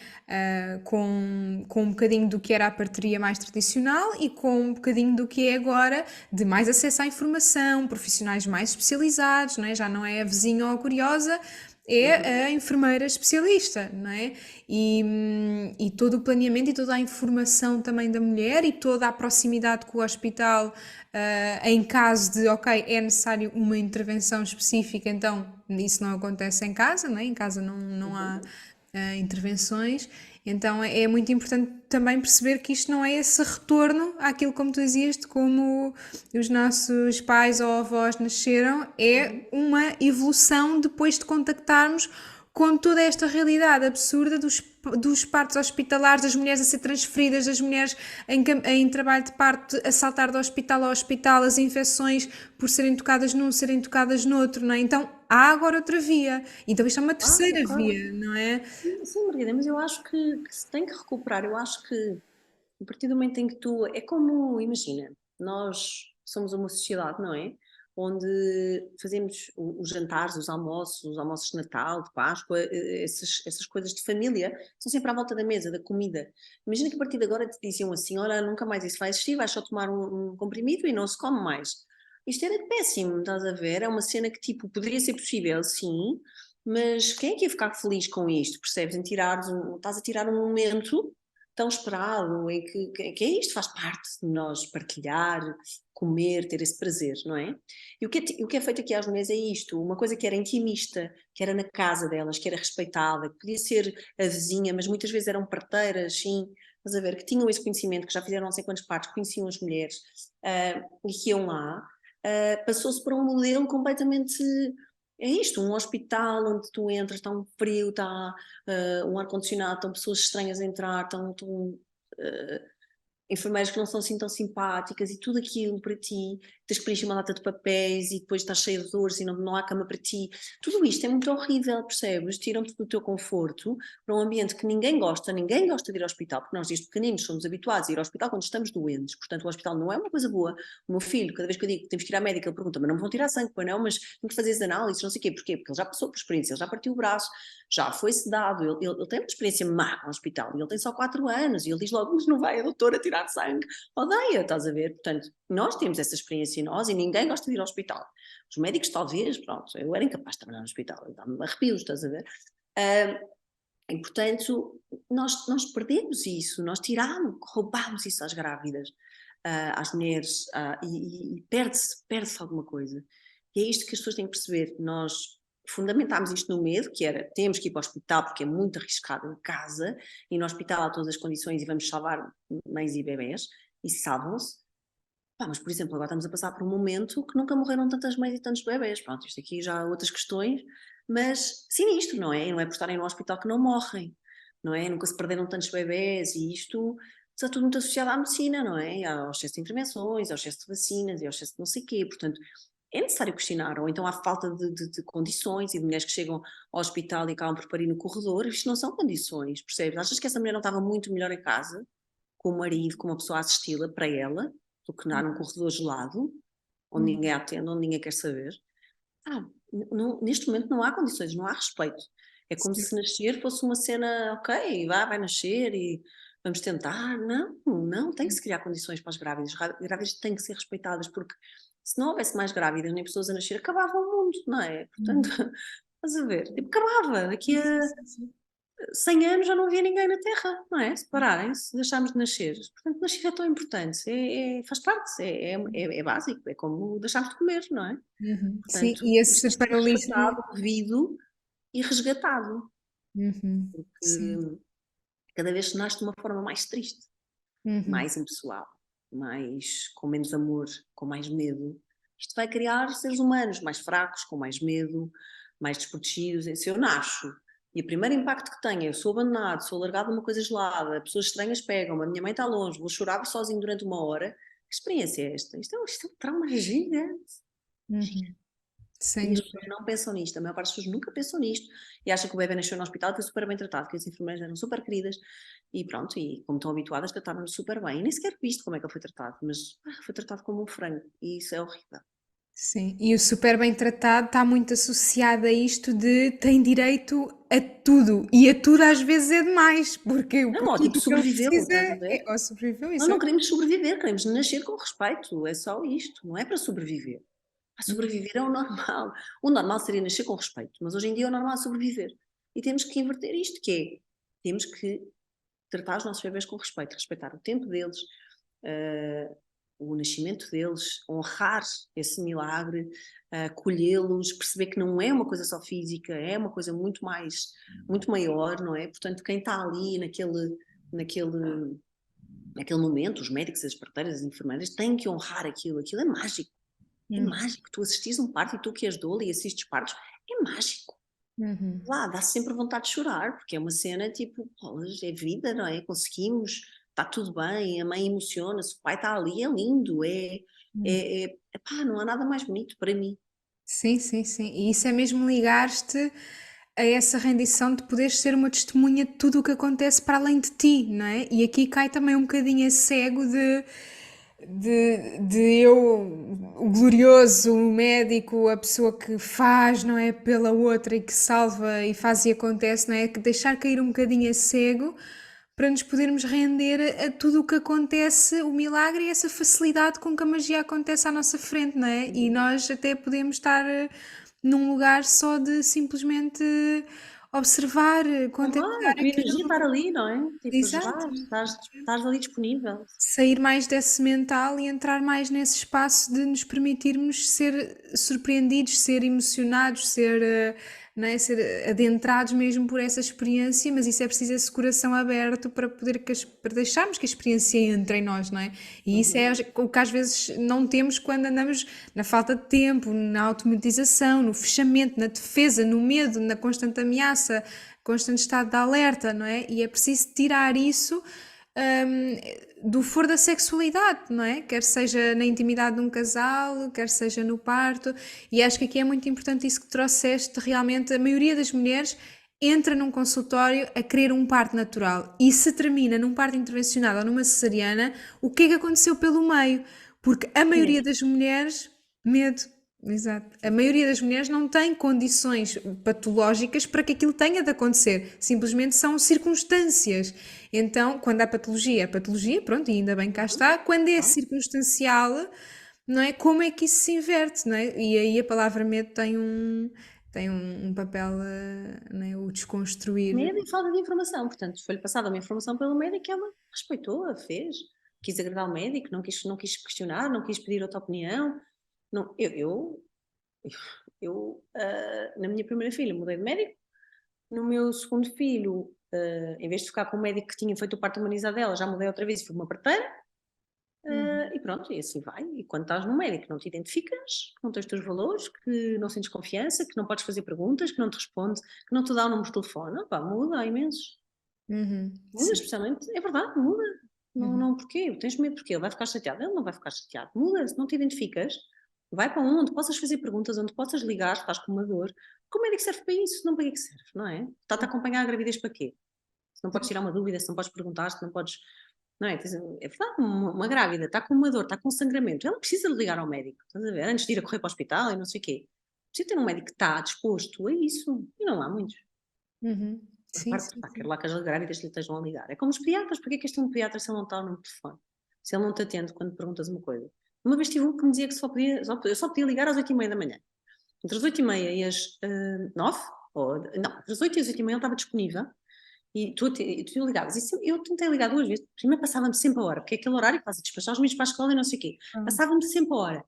Com um bocadinho do que era a parteria mais tradicional e com um bocadinho do que é agora de mais acesso à informação, profissionais mais especializados, não é? Já não é a vizinha ou a curiosa, é a enfermeira especialista, não é? E todo o planeamento e toda a informação também da mulher e toda a proximidade com o hospital, em caso de, ok, é necessário uma intervenção específica, então isso não acontece em casa, não é? Em casa não há intervenções. Então é muito importante também perceber que isto não é esse retorno àquilo, como tu dizias, de como os nossos pais ou avós nasceram, é uma evolução depois de contactarmos com toda esta realidade absurda dos partos hospitalares, das mulheres a ser transferidas, das mulheres em trabalho de parto a saltar de hospital a hospital, as infecções por serem tocadas num, serem tocadas no outro, não é? Então há agora outra via. Então isto é uma terceira Claro. via, não é? Sim, Margarida, mas eu acho que se tem que recuperar. Eu acho que a partir do momento em que tu. É como, imagina, nós somos uma sociedade, não é? Onde fazemos os jantares, os almoços de Natal, de Páscoa, essas coisas de família, são sempre à volta da mesa, da comida. Imagina que a partir de agora te diziam assim: olha, nunca mais isso vai existir, vais só tomar um comprimido e não se come mais. Isto era péssimo, estás a ver? É uma cena que, tipo, poderia ser possível, sim, mas quem é que ia ficar feliz com isto? Percebes? Estás a tirar um momento tão esperado, em que é isto, faz parte de nós partilhar, comer, ter esse prazer, não é? E o que é feito aqui às mulheres é isto, uma coisa que era intimista, que era na casa delas, que era respeitada, que podia ser a vizinha, mas muitas vezes eram parteiras, sim, estás a ver, que tinham esse conhecimento, que já fizeram não sei quantos partos, conheciam as mulheres, e que iam lá, passou-se para um modelo completamente. É isto, um hospital onde tu entras, está um frio, está um ar-condicionado, estão pessoas estranhas a entrar, estão enfermeiras que não são assim tão simpáticas e tudo aquilo para ti, tens que preencher uma data de papéis e depois estás cheia de dores e não há cama para ti. Tudo isto é muito horrível, percebes? Tiram-te do teu conforto para um ambiente que ninguém gosta de ir ao hospital, porque nós desde pequeninos somos habituados a ir ao hospital quando estamos doentes, portanto o hospital não é uma coisa boa. O meu filho, cada vez que eu digo que temos que ir à médica, ele pergunta, mas não me vão tirar sangue, pois não, mas tem que fazer as análises, não sei o quê, porquê? Porque ele já passou por experiência, ele já partiu o braço, já foi sedado, ele tem uma experiência má no hospital, e ele tem só 4 anos, e ele diz logo, mas não vai a doutora tirar sangue, odeia, estás a ver? Portanto, nós temos essa experiência em nós e ninguém gosta de ir ao hospital. Os médicos talvez, pronto, eu era incapaz de trabalhar no hospital, dá-me arrepios, estás a ver? E portanto, nós perdemos isso, nós tiramos, roubamos isso às grávidas, às mulheres, e perde-se alguma coisa. E é isto que as pessoas têm que perceber, nós fundamentámos isto no medo, que era, temos que ir para o hospital porque é muito arriscado em casa, e no hospital há todas as condições e vamos salvar mães e bebés, e salvam-se. Mas, por exemplo, agora estamos a passar por um momento que nunca morreram tantas mães e tantos bebés. Pronto, isto aqui já há outras questões, mas sinistro, não é? Não é por estarem no hospital que não morrem, não é? Nunca se perderam tantos bebés e isto está tudo muito associado à medicina, não é? Ao excesso de intervenções, ao excesso de vacinas e ao excesso de não sei o quê. Portanto, é necessário questionar, ou então há falta de condições e de mulheres que chegam ao hospital e acabam por parir no corredor. Isto não são condições, percebes? Achas que essa mulher não estava muito melhor em casa, com o marido, com uma pessoa a assisti-la para ela? Do que num corredor gelado, onde ninguém atende, onde ninguém quer saber. Neste momento não há condições, não há respeito. É como se nascer fosse uma cena, ok, vai nascer e vamos tentar. Não, tem que se criar condições para as grávidas. Grávidas têm que ser respeitadas, porque se não houvesse mais grávidas nem pessoas a nascer, acabava o mundo, não é? Portanto, estás a ver? Tipo, acabava. Daqui a 100 anos já não havia ninguém na Terra, não é? Separarem-se, deixámos de nascer. Portanto, nascer é tão importante, faz parte, é básico, é como deixarmos de comer, não é? Sim, Portanto, e isto esse tem que ser paralelismo. resgatado, revido e resgatado, Sim. porque cada vez se nasce de uma forma mais triste, mais impessoal, mais, com menos amor, com mais medo. Isto vai criar seres humanos mais fracos, com mais medo, mais desprotegidos. Se eu nasço e o primeiro impacto que tenho é eu sou abandonado, sou largado numa coisa gelada, pessoas estranhas pegam-me, a minha mãe está longe, vou chorar sozinho durante uma hora, que experiência é esta? Isto é um trauma gigante. Uhum. Sem E as dúvida. pessoas não pensam nisto, a maior parte das pessoas nunca pensam nisto e acham que o bebê nasceu no hospital e foi super bem tratado, que as enfermeiras eram super queridas e pronto, e como estão habituadas, trataram-no super bem. E nem sequer visto como é que ele foi tratado, mas foi tratado como um frango e isso é horrível. Sim, e o super bem tratado está muito associado a isto de tem direito a tudo e a tudo às vezes é demais, porque Não, ó, tipo, tudo o que ele sobreviveu, precisa estás a ver? é ou sobreviveu, Nós não exato. queremos sobreviver, queremos nascer com respeito, é só isto, não é para sobreviver. Para sobreviver é o normal. O normal seria nascer com respeito, mas hoje em dia é o normal é sobreviver. E temos que inverter isto, que é, temos que tratar os nossos bebês com respeito, respeitar o tempo deles, o nascimento deles, honrar esse milagre, acolhê-los, perceber que não é uma coisa só física, é uma coisa muito mais, muito maior, não é? Portanto, quem está ali naquele momento, os médicos, as parteiras, as enfermeiras, têm que honrar aquilo, aquilo é mágico. É Uhum, mágico, tu assistes um parto e tu que és doula e assistes partos, é mágico. uhum. Lá, dá sempre vontade de chorar, porque é uma cena tipo, bolas, é vida, não é? Conseguimos, está tudo bem, a mãe emociona-se, o pai está ali, é lindo, pá, não há nada mais bonito para mim. Sim, sim, sim. E isso é mesmo ligar-te a essa rendição de poderes ser uma testemunha de tudo o que acontece para além de ti, não é? E aqui cai também um bocadinho esse cego de eu, o glorioso, o médico, a pessoa que faz, não é? Pela outra e que salva e faz e acontece, não é? Que deixar cair um bocadinho esse cego para nos podermos render a tudo o que acontece, o milagre e essa facilidade com que a magia acontece à nossa frente, não é? E nós até podemos estar num lugar só de simplesmente observar, Honrar, contemplar a tua energia estar aquilo. ali, não é? Tipo, Exato. ajudar, estás ali disponível. Sair mais desse mental e entrar mais nesse espaço de nos permitirmos ser surpreendidos, ser emocionados, ser, não é? Ser adentrados mesmo por essa experiência, mas isso é preciso esse coração aberto para poder para deixarmos que a experiência entre em nós, não é? E isso é Uhum. o que às vezes não temos quando andamos na falta de tempo, na automatização, no fechamento, na defesa, no medo, na constante ameaça, constante estado de alerta, não é? E é preciso tirar isso do foro da sexualidade, não é? Quer seja na intimidade de um casal, quer seja no parto, e acho que aqui é muito importante isso que trouxeste, realmente a maioria das mulheres entra num consultório a querer um parto natural e se termina num parto intervencionado ou numa cesariana, o que é que aconteceu pelo meio? Porque a maioria Medo. das mulheres, medo, exato. A maioria das mulheres não tem condições patológicas para que aquilo tenha de acontecer. Simplesmente são circunstâncias. Então, quando há patologia, é patologia, pronto, e ainda bem que cá está. Quando é Tá? circunstancial, não é? Como é que isso se inverte, não é? E aí a palavra medo tem um papel, não é? O desconstruir. Medo e falta de informação. Portanto, foi-lhe passada uma informação pelo médico e ela respeitou, a fez. Quis agradar o médico, não quis questionar, não quis pedir outra opinião. Não, na minha primeira filha mudei de médico. No meu segundo filho, em vez de ficar com o médico que tinha feito o parto humanizado dela, já mudei outra vez e fui uma parteira. E pronto, e assim vai. E quando estás no médico, não te identificas, que não tens os teus valores, que não sentes confiança, que não podes fazer perguntas, que não te responde, que não te dá o número de telefone, opá, muda imenso. Uhum, Muda, sim. especialmente, é verdade, muda. Não, Uhum, não, porquê? Tens medo porquê? Ele vai ficar chateado? Ele não vai ficar chateado. Muda, se não te identificas, vai para onde possas fazer perguntas, onde possas ligar, estás com uma dor. Porque o médico serve para isso, não para que é que serve, não é? Está-te a acompanhar a gravidez para quê? Se não podes tirar uma dúvida, se não podes perguntar, se não podes. Não é? É verdade, uma grávida está com uma dor, está com sangramento, ela precisa de ligar ao médico, estás a ver? Antes de ir a correr para o hospital e não sei o quê. Precisa ter um médico que está disposto a isso. E não há muitos. uhum. A Sim, parte, sim, pá, quero sim. lá que as grávidas lhe estejam a ligar. É como os pediatras, porque é que este é um pediatra se ele não está no telefone? Se ele não te atende quando perguntas uma coisa. Uma vez tive um que me dizia que eu só podia ligar às 8h30 da manhã. Entre as 8h30 e as 9, ou, não, entre as 8 e as 8h30 ele estava disponível e tu ligavas. Eu tentei ligar duas vezes. Primeiro passava-me sempre a hora, porque é aquele horário que vas a despachar os meninos para a escola e não sei o quê. Ah, Passava-me sempre a hora.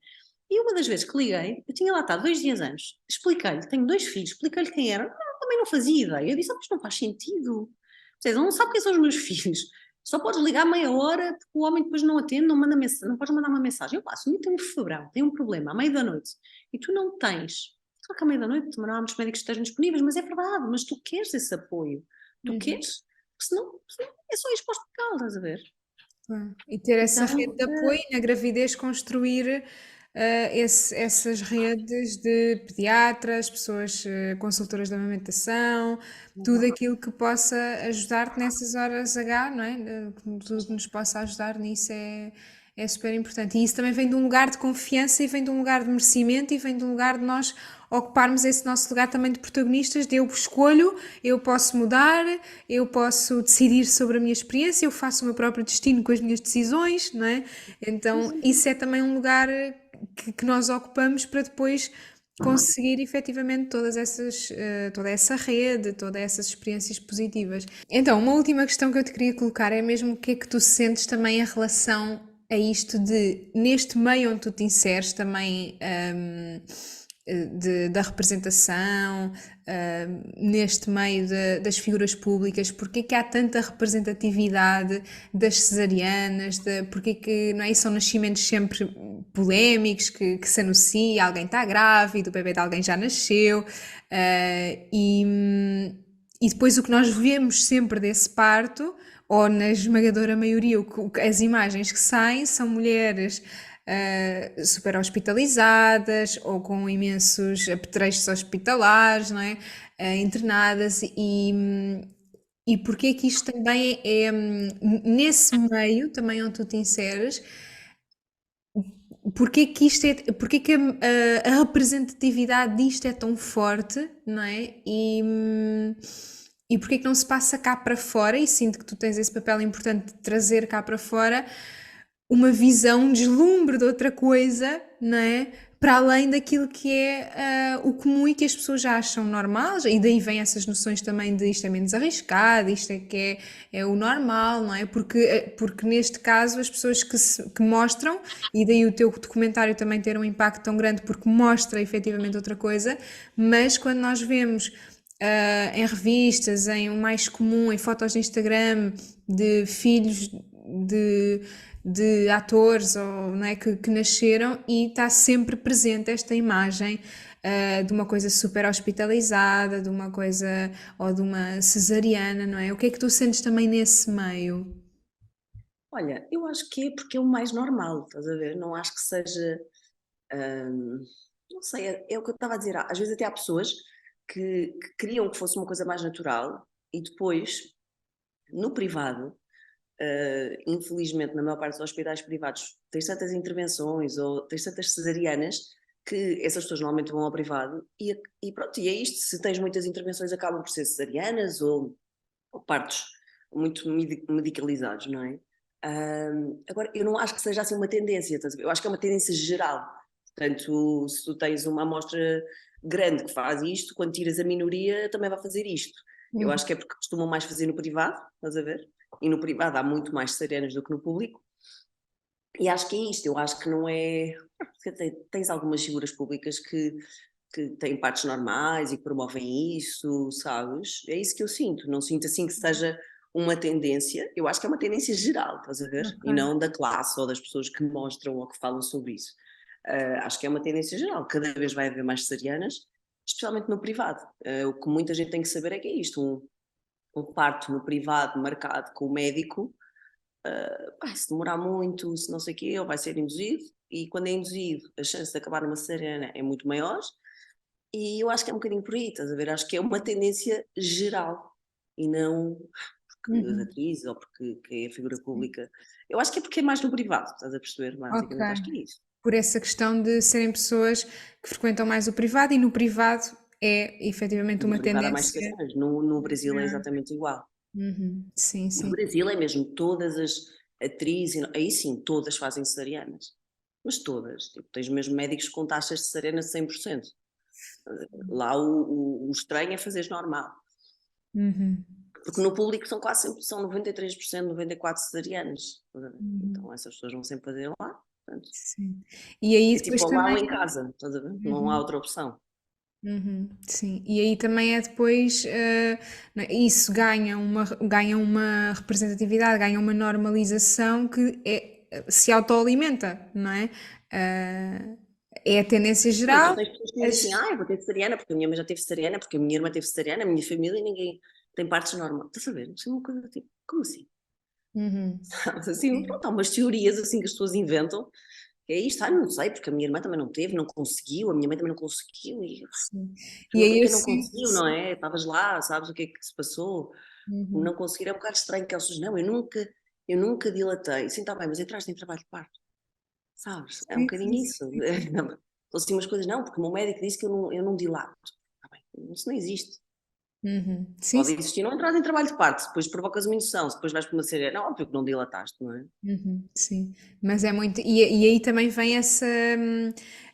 E uma das vezes que liguei, eu tinha lá estado 2 dias antes, expliquei-lhe, tenho 2 filhos, expliquei-lhe quem era, não, também não fazia ideia. Eu disse, mas não faz sentido. Vocês não sabem quem são os meus filhos. Só podes ligar meia hora porque o homem depois não atende, não manda mensagem, não podes mandar uma mensagem. Eu passo, tem um febrão, tem um problema, à meia da noite, e tu não tens. Só que à meia da noite também não há muitos médicos que estejam disponíveis, mas é verdade, mas tu queres esse apoio. Tu queres, porque senão é só exposto de calo, estás a ver? E ter essa rede Então, de apoio e na gravidez construir essas redes de pediatras, pessoas consultoras de amamentação, tudo aquilo que possa ajudar-te nessas horas H, não é? Tudo que nos possa ajudar nisso é super importante. E isso também vem de um lugar de confiança e vem de um lugar de merecimento e vem de um lugar de nós ocuparmos esse nosso lugar também de protagonistas, de eu escolho, eu posso mudar, eu posso decidir sobre a minha experiência, eu faço o meu próprio destino com as minhas decisões, não é? Então, isso é também um lugar que nós ocupamos para depois conseguir efetivamente toda essa rede, todas essas experiências positivas. Então, uma última questão que eu te queria colocar é mesmo o que é que tu sentes também em relação a isto de, neste meio onde tu te inseres também, da representação, neste meio das figuras públicas, porque é que há tanta representatividade das cesarianas, porque é que não é, são nascimentos sempre polémicos, que se anuncia, alguém está grávido, o bebê de alguém já nasceu, e depois o que nós vemos sempre desse parto, ou na esmagadora maioria, as imagens que saem são mulheres super hospitalizadas ou com imensos apetrechos hospitalares, não é? Internadas e porque é que isto também nesse meio, também onde tu te inseres, porque é que isto porque é que a representatividade disto é tão forte, não é? E porque é que não se passa cá para fora, e sinto que tu tens esse papel importante de trazer cá para fora uma visão, um deslumbre de outra coisa, não é? Para além daquilo que é o comum e que as pessoas já acham normal, e daí vêm essas noções também de isto é menos arriscado, isto é que é o normal, não é? Porque neste caso as pessoas que mostram, e daí o teu documentário também ter um impacto tão grande porque mostra efetivamente outra coisa, mas quando nós vemos em revistas, em o mais comum, em fotos de Instagram de filhos de, de atores ou, não é, que nasceram e está sempre presente esta imagem de uma coisa super hospitalizada, de uma coisa ou de uma cesariana, não é? O que é que tu sentes também nesse meio? olha, eu acho que é porque é o mais normal, estás a ver? Não acho que seja, hum, não sei, é o que eu estava a dizer. Às vezes até há pessoas que queriam que fosse uma coisa mais natural e depois, no privado, infelizmente, na maior parte dos hospitais privados, tens tantas intervenções ou tens tantas cesarianas que essas pessoas normalmente vão ao privado e pronto, e é isto. Se tens muitas intervenções, acabam por ser cesarianas ou partos muito medicalizados, não é? Agora, eu não acho que seja assim uma tendência, estás a ver? Eu acho que é uma tendência geral. Portanto, se tu tens uma amostra grande que faz isto, quando tiras a minoria também vai fazer isto. Eu acho que é porque costumam mais fazer no privado, estás a ver? E no privado há muito mais cesarianas do que no público. E acho que é isto, eu acho que não é. Porque tens algumas figuras públicas que têm partes normais e que promovem isso, sabes? É isso que eu sinto. Não sinto assim que seja uma tendência. Eu acho que é uma tendência geral, estás a ver? E Ok. não da classe ou das pessoas que mostram ou que falam sobre isso. Acho que é uma tendência geral. Cada vez vai haver mais cesarianas, especialmente no privado. O que muita gente tem que saber é que é isto: um parto no privado marcado com o médico, se demorar muito, se não sei o quê, ele vai ser induzido, e quando é induzido, a chance de acabar numa cesariana é muito maior, e eu acho que é um bocadinho por aí, estás a ver? Acho que é uma tendência geral, e não porque as Uhum. atrizes ou porque que é a figura pública. Eu acho que é porque é mais no privado, estás a perceber? Ok. Basicamente, acho que é isso. Por essa questão de serem pessoas que frequentam mais o privado e no privado é efetivamente No uma privado há mais tendência. cesarianas, no Brasil é exatamente igual. Uhum. Sim, No sim. Brasil é mesmo todas as atrizes, aí sim, todas fazem cesarianas. Mas todas. Tipo, tens mesmo médicos com taxas de cesariana de 100%. Lá o estranho é fazeres normal. Uhum. Porque no público são quase sempre, são 93%, 94% cesarianas. Uhum. Então essas pessoas vão sempre fazer lá. Portanto, Sim. E aí é depois tipo ou lá também. ou em casa, estás a ver? Não há outra opção. Sim, e aí também é depois, não é? Isso ganha uma representatividade, ganha uma normalização que se autoalimenta, não é? Ah, é a tendência Mas tu geral. tens pessoas que dizem assim, as- eu vou ter cesariana, porque a minha mãe já teve cesariana, porque a minha irmã teve cesariana, a minha família, ninguém tem partes normais. Estás a ver? Isso é uma coisa tipo, como assim? Uhum, Assim, sim, pronto, há umas teorias assim que as pessoas inventam, que é isto, não sei, porque a minha irmã também não teve, não conseguiu, a minha mãe também não conseguiu, e sim. E então o que é aí que eu não sinto, conseguiu, não sim. é? Estavas lá, sabes o que é que se passou? Uhum, Não conseguir é um bocado estranho, que eles dizem, não, eu nunca dilatei. Sim, está bem, mas entraste em trabalho de parto, sabes? É um sim, sim, bocadinho isso. sim. Então, assim, umas coisas, não, porque o meu médico disse que eu não dilato. Está bem, isso não existe. Sim, Pode sim. existir, não entras em trabalho de parto, depois provocas uma indução, depois vais para uma cesárea, não, óbvio que não dilataste, não é? Sim, mas é muito. E aí também vem essa.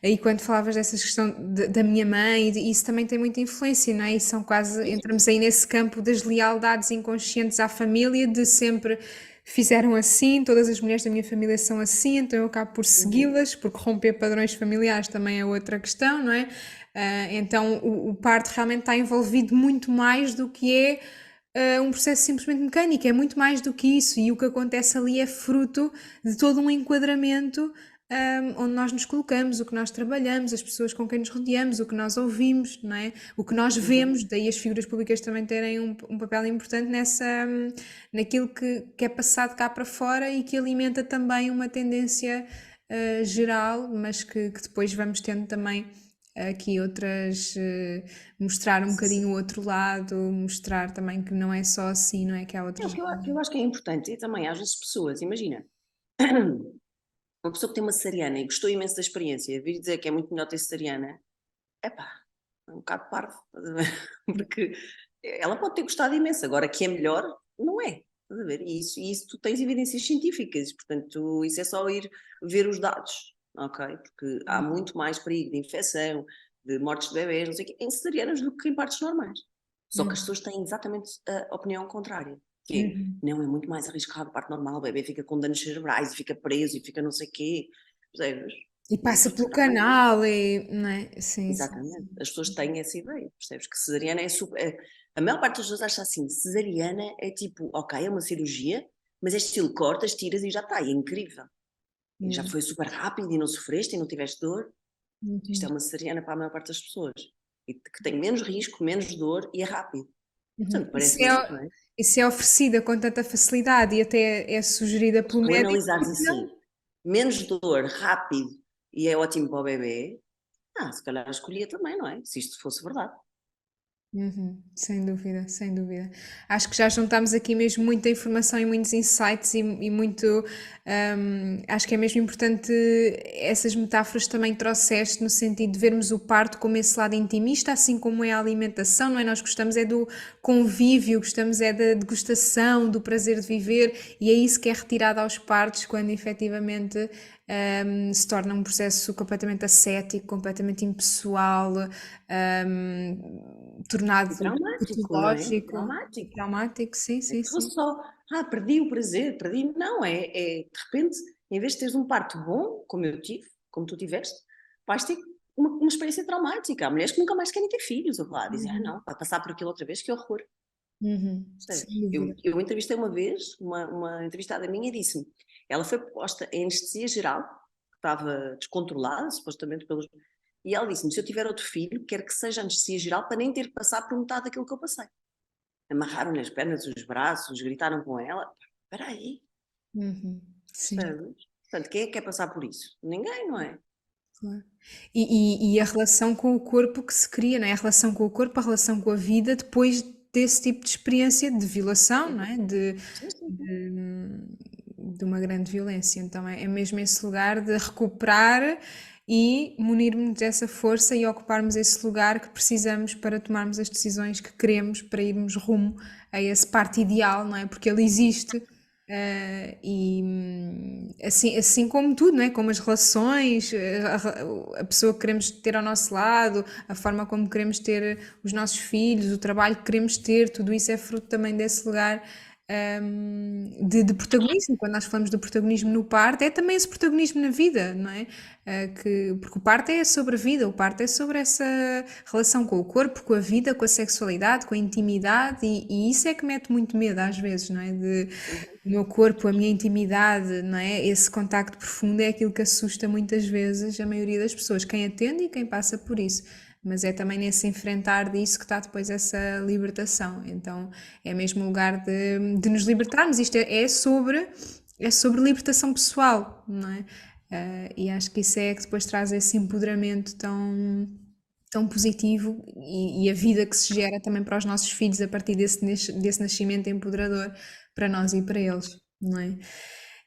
Aí quando falavas dessa questão da minha mãe, isso também tem muita influência, não é? E são quase. Entramos aí nesse campo das lealdades inconscientes à família, de sempre fizeram assim, todas as mulheres da minha família são assim, então eu acabo por Uhum. segui-las, porque romper padrões familiares também é outra questão, não é? Então o parto realmente está envolvido muito mais do que um processo simplesmente mecânico, é muito mais do que isso, e o que acontece ali é fruto de todo um enquadramento, onde nós nos colocamos, o que nós trabalhamos, as pessoas com quem nos rodeamos, o que nós ouvimos, não é? O que nós Uhum. vemos, daí as figuras públicas também terem um papel importante naquilo que é passado cá para fora e que alimenta também uma tendência geral, mas que depois vamos tendo também aqui outras, mostrar um bocadinho o outro lado, mostrar também que não é só assim, não é? Que há É, outras. o que eu acho que é importante, e também às vezes pessoas, imagina, uma pessoa que tem uma cesariana e gostou imenso da experiência, vir dizer que é muito melhor ter cesariana, epá, é um bocado parvo, estás a ver? Porque ela pode ter gostado imenso, agora que é melhor, não é, estás a ver? E isso tu tens evidências científicas, portanto, isso é só ir ver os dados, ok? Porque há muito mais perigo de infecção, de mortes de bebês, não sei o quê, em cesarianas do que em partos normais. Só que as pessoas têm exatamente a opinião contrária, que Uhum. não, é muito mais arriscado a parte normal, o bebê fica com danos cerebrais e fica preso e fica não sei o quê, percebes? E E, passa pelo portanto, não é. canal, e, não é? Sim, sim, Exatamente. sim. As pessoas têm essa ideia, percebes? Que cesariana é super. A maior parte das pessoas acha assim: cesariana é tipo, ok, é uma cirurgia, mas é estilo cortas, tiras e já está, e é incrível. E já Yeah. foi super rápido e não sofreste e não tiveste dor. Isto é Uhum. uma cesariana para a maior parte das pessoas. E que tem menos risco, menos dor e é rápido. Uhum. Portanto, Isso parece-me assim, é, não é? isso é oferecida com tanta facilidade e até é sugerida Se pelo tu médico, analisares porque assim, não? menos dor, rápido e é ótimo para o bebê, se calhar escolhia também, não é? Se isto fosse verdade. Sem dúvida, sem dúvida. Acho que já juntámos aqui mesmo muita informação e muitos insights e muito. Acho que é mesmo importante essas metáforas também que trouxeste no sentido de vermos o parto como esse lado intimista, assim como é a alimentação, não é? Nós gostamos é do convívio, gostamos é da degustação, do prazer de viver e é isso que é retirado aos partos quando efetivamente se torna um processo completamente ascético, completamente impessoal, E tornado traumático, não é? patológico e Traumático. traumático, sim, É sim, que sim. fosse só, perdi o prazer, perdi. Não, de repente, em vez de teres um parto bom, como eu tive, como tu tiveste, vais ter uma experiência traumática. Há mulheres que nunca mais querem ter filhos, ou lá, dizem, não, vai passar por aquilo outra vez, que horror. Sem Percebes? Eu, dúvida. eu entrevistei uma vez, uma entrevistada minha, e disse-me, ela foi posta em anestesia geral, que estava descontrolada, supostamente pelos. E ela disse-me: se eu tiver outro filho, quero que seja anestesia geral para nem ter que passar por metade daquilo que eu passei. Amarraram-lhe as pernas, os braços, gritaram com ela. Espera aí, Sim, percebes? Portanto, quem é que quer passar por isso? Ninguém, não é? claro. E a relação com o corpo que se cria, não é? A relação com o corpo, a relação com a vida, depois desse tipo de experiência de violação, não é? Sim, sim, sim. De uma grande violência. Então é mesmo esse lugar de recuperar e munirmos dessa força e ocuparmos esse lugar que precisamos para tomarmos as decisões que queremos, para irmos rumo a esse parte ideal, não é? Porque ele existe. Assim como tudo, não é? Como as relações, a pessoa que queremos ter ao nosso lado, a forma como queremos ter os nossos filhos, o trabalho que queremos ter, tudo isso é fruto também desse lugar de protagonismo. Quando nós falamos do protagonismo no parto, é também esse protagonismo na vida, não é? Porque o parto é sobre a vida, o parto é sobre essa relação com o corpo, com a vida, com a sexualidade, com a intimidade, e isso é que mete muito medo às vezes, não é? O meu corpo, a minha intimidade, não é? Esse contacto profundo é aquilo que assusta muitas vezes a maioria das pessoas, quem atende e quem passa por isso. Mas é também nesse enfrentar disso que está depois essa libertação. Então é mesmo um lugar de nos libertarmos. Isto é sobre libertação pessoal, não é? E acho que isso é que depois traz esse empoderamento tão positivo e a vida que se gera também para os nossos filhos a partir desse nascimento empoderador para nós e para eles, não é?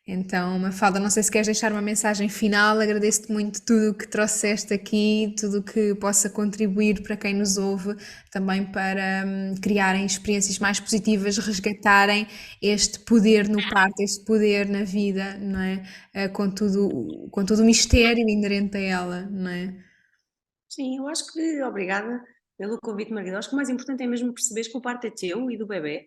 Então, Mafalda, não sei se queres deixar uma mensagem final, agradeço-te muito tudo o que trouxeste aqui, tudo o que possa contribuir para quem nos ouve, também para criarem experiências mais positivas, resgatarem este poder no parto, este poder na vida, não é? Com todo o mistério inerente a ela, não é? Sim, eu acho que, obrigada pelo convite, Margarida. Acho que o mais importante é mesmo perceberes que o parto é teu e do bebê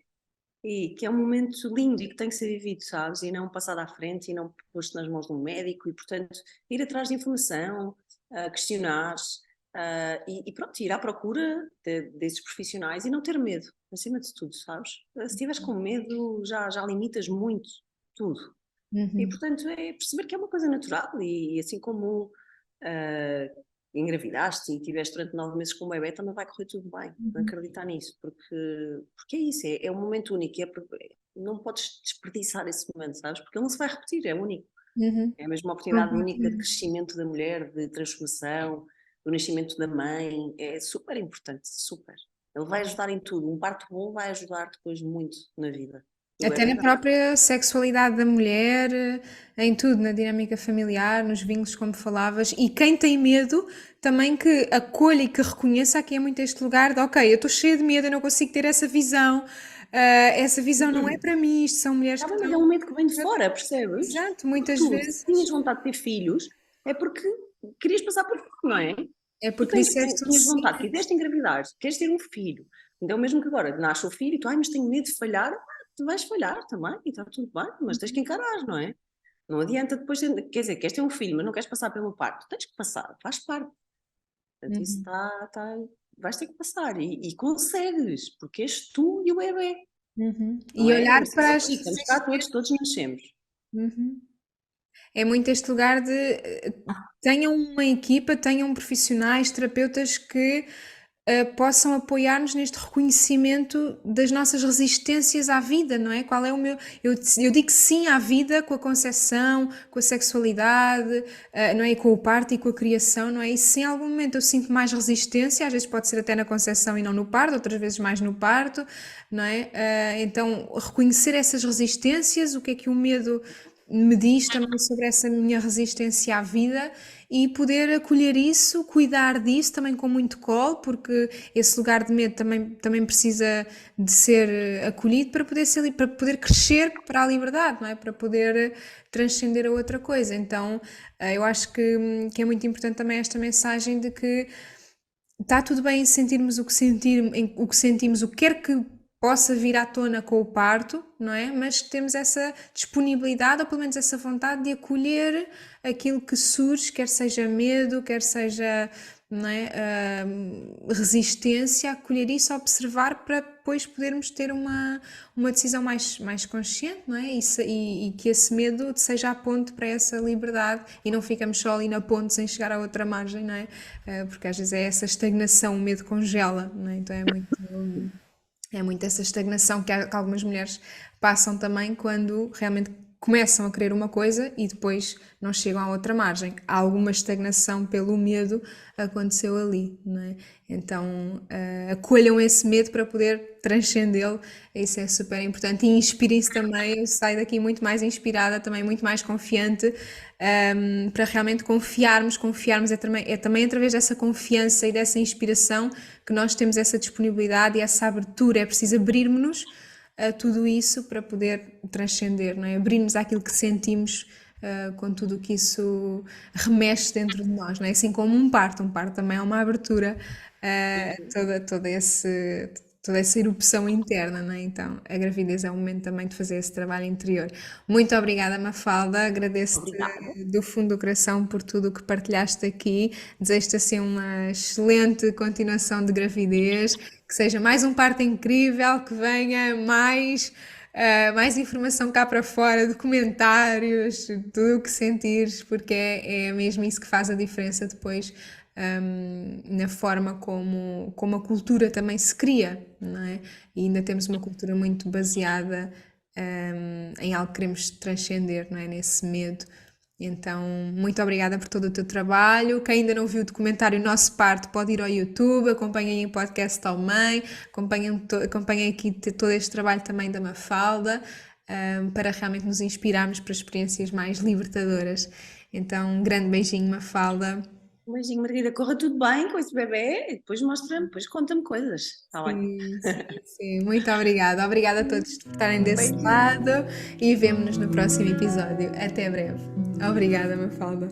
e que é um momento lindo e que tem que ser vivido, sabes? E não passado à frente e não posto nas mãos de um médico e, portanto, ir atrás de informação, questionar e pronto, ir à procura desses profissionais e não ter medo, acima de tudo, sabes? Se estiveres com medo, já limitas muito tudo. E, Uhum, portanto, é perceber que é uma coisa natural e assim como engravidaste e tiveste durante 9 meses com o bebê, também vai correr tudo bem. uhum, Acreditar nisso, porque é isso, é um momento único, não podes desperdiçar esse momento, sabes? Porque ele não se vai repetir, é único. uhum. É a mesma oportunidade Concordo única de mesmo. crescimento da mulher, de transformação, do nascimento da mãe, é super importante, super. Ele vai ajudar em tudo, um parto bom vai ajudar depois muito na vida do Até bebê na também. própria sexualidade da mulher, em tudo, na dinâmica familiar, nos vínculos, como falavas. E quem tem medo, também que acolha e que reconheça aqui é muito este lugar de, ok, eu estou cheia de medo, eu não consigo ter essa visão não é para mim, isto são mulheres Tá que bem, mas estão. é um medo que vem de fora, percebes? Exato, Porque muitas tu, se tinhas vezes vontade de ter filhos, é porque querias passar por tudo, não é? é Tu porque disseste um tinhas sim. vontade, quiseste engravidar, queres ter um filho. Então, mesmo que agora nasce o filho e tu, ai, mas tenho medo de falhar, tu vais falhar também, e está tudo bem, mas tens que encarar, não é? Não adianta depois, quer dizer, queres ter um filho, mas não queres passar pelo parto, tens que passar, faz parte. Portanto, isso Uhum, vais ter que passar e consegues, porque és tu e o bebê, uhum. não E é? olhar Isso é para só as por isso, estamos cá resistências. todos nascemos. Uhum. É muito este lugar de tenham uma equipa, tenham profissionais, terapeutas que possam apoiar-nos neste reconhecimento das nossas resistências à vida, não é? Qual é o meu. Eu digo sim à vida com a concepção, com a sexualidade, não é? E com o parto e com a criação, não é? E se em algum momento eu sinto mais resistência, às vezes pode ser até na concepção e não no parto, outras vezes mais no parto, não é? Então, reconhecer essas resistências, o que é que o medo me diz também sobre essa minha resistência à vida e poder acolher isso, cuidar disso também com muito colo, porque esse lugar de medo também precisa de ser acolhido para poder ser, para poder crescer para a liberdade, não é? Para poder transcender a outra coisa. Então, eu acho que é muito importante também esta mensagem de que está tudo bem em sentirmos o que sentimos, o que quer que possa vir à tona com o parto, não é? Mas que temos essa disponibilidade, ou pelo menos essa vontade de acolher aquilo que surge, quer seja medo, quer seja, não é? Resistência, acolher isso, observar para depois podermos ter uma decisão mais consciente, não é? E que esse medo seja a ponte para essa liberdade e não ficamos só ali na ponte sem chegar à outra margem, não é? Porque às vezes é essa estagnação, o medo congela, não é? Então é muito essa estagnação que algumas mulheres passam também quando realmente começam a querer uma coisa e depois não chegam à outra margem. Há alguma estagnação pelo medo aconteceu ali, não é? Então, acolham esse medo para poder transcendê-lo, isso é super importante e inspirem-se também, eu saio daqui muito mais inspirada, também muito mais confiante, para realmente confiarmos é também através dessa confiança e dessa inspiração que nós temos essa disponibilidade e essa abertura, é preciso abrirmos-nos a tudo isso para poder transcender, não é? Abrirmos àquilo que sentimos com tudo o que isso remexe dentro de nós, não é? Assim como um parto também é uma abertura, toda essa erupção interna, não é? Então, a gravidez é um momento também de fazer esse trabalho interior. Muito obrigada, Mafalda, agradeço-te Obrigada. do fundo do coração por tudo o que partilhaste aqui, desejo-te assim uma excelente continuação de gravidez, que seja mais um parto incrível, que venha mais informação cá para fora, documentários, tudo o que sentires, porque é mesmo isso que faz a diferença depois, na forma como a cultura também se cria, não é? E ainda temos uma cultura muito baseada, em algo que queremos transcender, não é? Nesse medo. Então, muito obrigada por todo o teu trabalho. Quem ainda não viu o documentário Nosso Parto pode ir ao YouTube, acompanhem o podcast também, acompanhem aqui todo este trabalho também da Mafalda, para realmente nos inspirarmos para experiências mais libertadoras. Então, um grande beijinho, Mafalda. Um beijinho, Margarida. Corra tudo bem com esse bebê e depois mostra-me, depois conta-me coisas. Está bem? Sim, sim, sim. Muito obrigada. Obrigada a todos por estarem desse Beijinho. lado e vemo-nos no próximo episódio. Até breve. Obrigada, Mafalda.